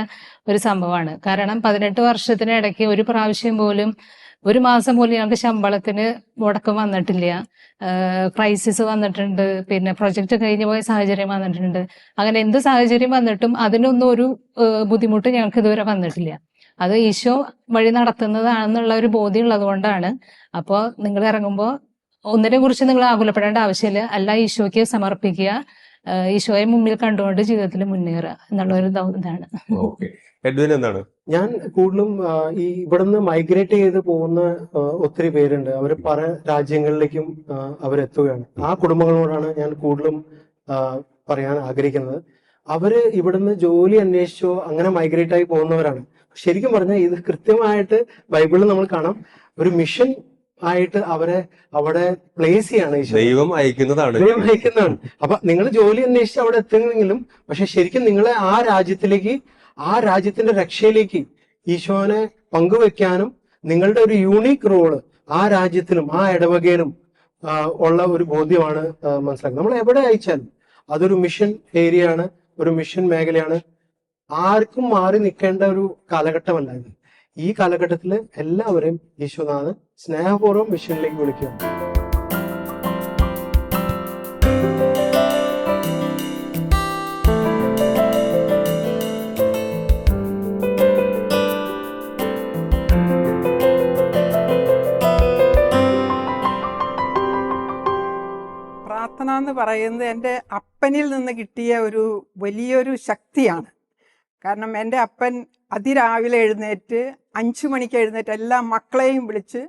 ഒരു സംഭവമാണ്. കാരണം 18 വർഷത്തിനിടയ്ക്ക് ഒരു പ്രാവശ്യം പോലും, ഒരു മാസം പോലും ഞങ്ങൾക്ക് ശമ്പളത്തിന് മുടക്കം വന്നിട്ടില്ല. ക്രൈസിസ് വന്നിട്ടുണ്ട്, പിന്നെ പ്രൊജക്ട് കഴിഞ്ഞു പോയ സാഹചര്യം വന്നിട്ടുണ്ട്. അങ്ങനെ എന്ത് സാഹചര്യം വന്നിട്ടും അതിനൊന്നും ഒരു ബുദ്ധിമുട്ട് ഞങ്ങൾക്ക് ഇതുവരെ വന്നിട്ടില്ല. അത് ഈശോ വഴി നടത്തുന്നതാണെന്നുള്ള ഒരു ബോധ്യം ഉള്ളത് കൊണ്ടാണ്. അപ്പോൾ നിങ്ങൾ ഇറങ്ങുമ്പോൾ ഒന്നിനെ കുറിച്ച് നിങ്ങൾ ആകുലപ്പെടേണ്ട ആവശ്യമില്ല. എല്ലാം ഈശോയ്ക്ക് സമർപ്പിക്കുക, ഈശോയെ മുമ്പിൽ കണ്ടുകൊണ്ട് ജീവിതത്തിൽ മുന്നേറുക എന്നുള്ള ഒരു ഇതാണ്. എഡ്വിൻ എന്താണ്? ഞാൻ കൂടുതലും ഈ ഇവിടുന്ന് മൈഗ്രേറ്റ് ചെയ്ത് പോകുന്ന ഒത്തിരി പേരുണ്ട്. അവർ പല രാജ്യങ്ങളിലേക്കും അവരെത്തുകയാണ്. ആ കുടുംബങ്ങളോടാണ് ഞാൻ കൂടുതലും പറയാൻ ആഗ്രഹിക്കുന്നത്. അവര് ഇവിടുന്ന് ജോലി അന്വേഷിച്ചോ അങ്ങനെ മൈഗ്രേറ്റ് ആയി പോകുന്നവരാണ്. ശരിക്കും പറഞ്ഞാൽ ഇത് കൃത്യമായിട്ട് ബൈബിളിൽ നമ്മൾ കാണാം. ഒരു മിഷൻ ആയിട്ട് അവരെ അവിടെ പ്ലേസ് ചെയ്യാണ് ദൈവം അയക്കുന്നതാണ്. ദൈവം അയക്കുന്നതാണ്. അപ്പൊ നിങ്ങൾ ജോലി അന്വേഷിച്ച് അവിടെ എത്തുന്നെങ്കിലും പക്ഷെ ശരിക്കും നിങ്ങളെ ആ രാജ്യത്തിലേക്ക്, ആ രാജ്യത്തിന്റെ രക്ഷയിലേക്ക് ഈശോനെ പങ്കുവെക്കാനും നിങ്ങളുടെ ഒരു യൂണീക്ക് റോള് ആ രാജ്യത്തിലും ആ ഇടവകയിലും ഉള്ള ഒരു ബോധ്യമാണ് മനസ്സിലാക്കുന്നത്. നമ്മൾ എവിടെ അയച്ചാലും അതൊരു മിഷൻ ഏരിയ ആണ്, ഒരു മിഷൻ മേഖലയാണ്. ആർക്കും മാറി നിൽക്കേണ്ട ഒരു കാലഘട്ടമല്ല ഇത്. ഈ കാലഘട്ടത്തിൽ എല്ലാവരെയും ഈശോനാഥൻ സ്നേഹപൂർവ്വം മിഷനിലേക്ക് വിളിക്കുക. പ്രാർത്ഥന എന്ന് പറയുന്നത് എൻ്റെ അപ്പനിൽ നിന്ന് കിട്ടിയ ഒരു വലിയൊരു ശക്തിയാണ്. കാരണം എൻ്റെ അപ്പൻ അതിരാവിലെ എഴുന്നേറ്റ് 5 മണിക്ക് എഴുന്നേറ്റ് എല്ലാ മക്കളെയും വിളിച്ച്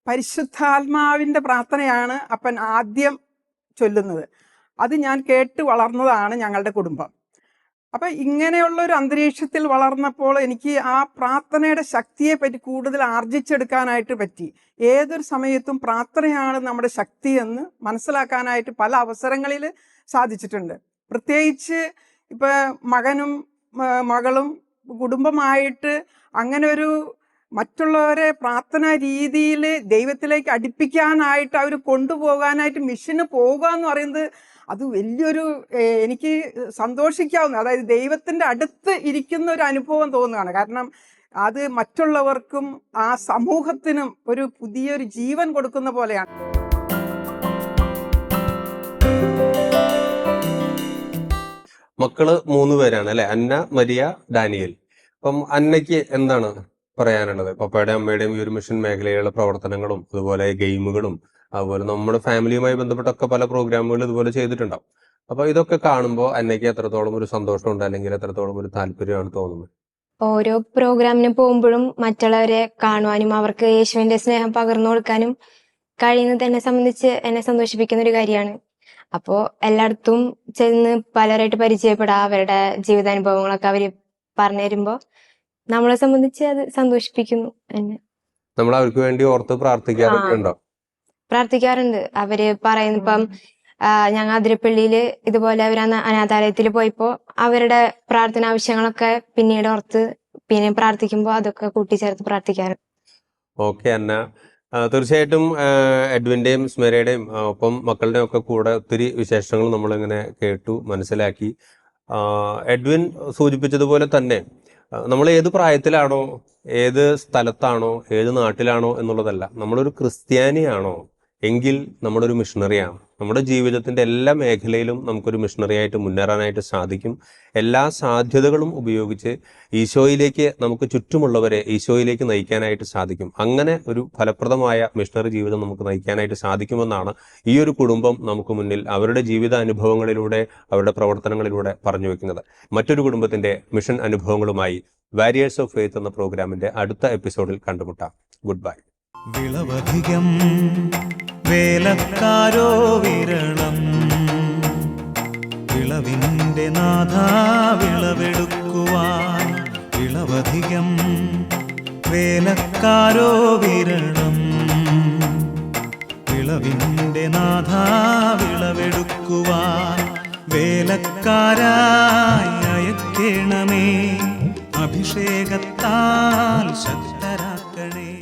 പരിശുദ്ധാത്മാവിൻ്റെ പ്രാർത്ഥനയാണ് അപ്പൻ ആദ്യം ചൊല്ലുന്നത്. അത് ഞാൻ കേട്ട് വളർന്നതാണ് ഞങ്ങളുടെ കുടുംബം. അപ്പം ഇങ്ങനെയുള്ളൊരു അന്തരീക്ഷത്തിൽ വളർന്നപ്പോൾ എനിക്ക് ആ പ്രാർത്ഥനയുടെ ശക്തിയെപ്പറ്റി കൂടുതൽ ആർജിച്ചെടുക്കാനായിട്ട് പറ്റി. ഏതൊരു സമയത്തും പ്രാർത്ഥനയാണ് നമ്മുടെ ശക്തി എന്ന് മനസ്സിലാക്കാനായിട്ട് പല അവസരങ്ങളിൽ സാധിച്ചിട്ടുണ്ട്. പ്രത്യേകിച്ച് ഇപ്പം മകനും മകളും കുടുംബമായിട്ട് അങ്ങനെ ഒരു മറ്റുള്ളവരെ പ്രാർത്ഥനാ രീതിയിൽ ദൈവത്തിലേക്ക് അടുപ്പിക്കാനായിട്ട് അവർ കൊണ്ടുപോകാനായിട്ട് മിഷന് പോകുക എന്ന് പറയുന്നത് അത് വലിയൊരു എനിക്ക് സന്തോഷിക്കാവുന്ന, അതായത് ദൈവത്തിൻ്റെ അടുത്ത് ഇരിക്കുന്ന ഒരു അനുഭവം തോന്നുകയാണ്. കാരണം അത് മറ്റുള്ളവർക്കും ആ സമൂഹത്തിനും ഒരു പുതിയൊരു ജീവൻ കൊടുക്കുന്ന പോലെയാണ്. മക്കള് 3 പേരാണ് അല്ലെ? അന്ന, മരിയ, ഡാനിയൽ. അപ്പം അന്നയ്ക്ക് എന്താണ് പറയാനുള്ളത്? പപ്പയുടെയും അമ്മയുടെയും ഈ ഒരു മിഷൻ മേഖലയിലുള്ള പ്രവർത്തനങ്ങളും അതുപോലെ ഗെയിമുകളും അതുപോലെ നമ്മുടെ ഫാമിലിയുമായി ബന്ധപ്പെട്ടൊക്കെ പല പ്രോഗ്രാമുകൾ ഇതുപോലെ ചെയ്തിട്ടുണ്ടാവും. അപ്പൊ ഇതൊക്കെ കാണുമ്പോൾ അന്നയ്ക്ക് എത്രത്തോളം ഒരു സന്തോഷമുണ്ട്, അല്ലെങ്കിൽ എത്രത്തോളം ഒരു താല്പര്യമാണ് തോന്നുന്നത്? ഓരോ പ്രോഗ്രാമിന് പോകുമ്പോഴും മറ്റുള്ളവരെ കാണുവാനും അവർക്ക് യേശുവിന്റെ സ്നേഹം പകർന്നു കൊടുക്കാനും കഴിയുന്നത് എന്നെ സന്തോഷിപ്പിക്കുന്ന ഒരു കാര്യമാണ്. അപ്പോൾ എല്ലായിടത്തും ചെന്ന് പലരായിട്ട് പരിചയപ്പെടാം, അവരുടെ ജീവിതാനുഭവങ്ങളൊക്കെ അവര് പറഞ്ഞു തരുമ്പോൾ നമ്മളെ സംബന്ധിച്ച് അത് സന്തോഷിപ്പിക്കുന്നു എന്നെ. നമ്മൾ അവർക്ക് വേണ്ടി ഓർത്ത് പ്രാർത്ഥിക്കാറുണ്ടോ? പ്രാർത്ഥിക്കാറുണ്ട്. അവര് പറയുന്ന ഇപ്പം ഞങ്ങൾ അതിരപ്പള്ളിയില് ഇതുപോലെ അവർ അനാഥാലയത്തിൽ പോയപ്പോ അവരുടെ പ്രാർത്ഥന ആവശ്യങ്ങളൊക്കെ പിന്നീട് ഓർത്ത് പിന്നെ പ്രാർത്ഥിക്കുമ്പോൾ അതൊക്കെ കൂട്ടിച്ചേർത്ത് പ്രാർത്ഥിക്കാറുണ്ട്. ഓക്കെ അന്ന, തീർച്ചയായിട്ടും എഡ്വിന്റെയും സ്മരയുടെയും ഒപ്പം മക്കളുടെയും ഒക്കെ കൂടെ ഒത്തിരി വിശേഷങ്ങൾ നമ്മളിങ്ങനെ കേട്ടു മനസ്സിലാക്കി. എഡ്വിൻ സൂചിപ്പിച്ചതുപോലെ തന്നെ നമ്മൾ ഏത് പ്രായത്തിലാണോ, ഏത് സ്ഥലത്താണോ, ഏത് നാട്ടിലാണോ എന്നുള്ളതല്ല, നമ്മളൊരു ക്രിസ്ത്യാനിയാണോ എങ്കിൽ നമ്മളൊരു മിഷണറിയാണ്. നമ്മുടെ ജീവിതത്തിൻ്റെ എല്ലാ മേഖലയിലും നമുക്കൊരു മിഷണറി ആയിട്ട് മുന്നേറാനായിട്ട് സാധിക്കും. എല്ലാ സാധ്യതകളും ഉപയോഗിച്ച് ഈശോയിലേക്ക് നമുക്ക് ചുറ്റുമുള്ളവരെ ഈശോയിലേക്ക് നയിക്കാനായിട്ട് സാധിക്കും. അങ്ങനെ ഒരു ഫലപ്രദമായ മിഷണറി ജീവിതം നമുക്ക് നയിക്കാനായിട്ട് സാധിക്കുമെന്നാണ് ഈ ഒരു കുടുംബം നമുക്ക് മുന്നിൽ അവരുടെ ജീവിത അനുഭവങ്ങളിലൂടെ അവരുടെ പ്രവർത്തനങ്ങളിലൂടെ പറഞ്ഞു വെക്കുന്നത്. മറ്റൊരു കുടുംബത്തിൻ്റെ മിഷൻ അനുഭവങ്ങളുമായി വാരിയേഴ്സ് ഓഫ് ഫെയ്ത്ത് എന്ന പ്രോഗ്രാമിൻ്റെ അടുത്ത എപ്പിസോഡിൽ കണ്ടുമുട്ടാം. Good bye. വിളവധികം വേലക്കാരോ വിരളം, വിളവിൻ്റെ നാഥ വിളവെടുക്കുവാൻ വിളവധികം വേലക്കാരോ വിരളം. വിളവിൻ്റെ നാഥ വിളവെടുക്കുവാൻ വേലക്കാരായി അയക്കേണമേ, അഭിഷേകത്താൽ ശക്തരാക്കണേ.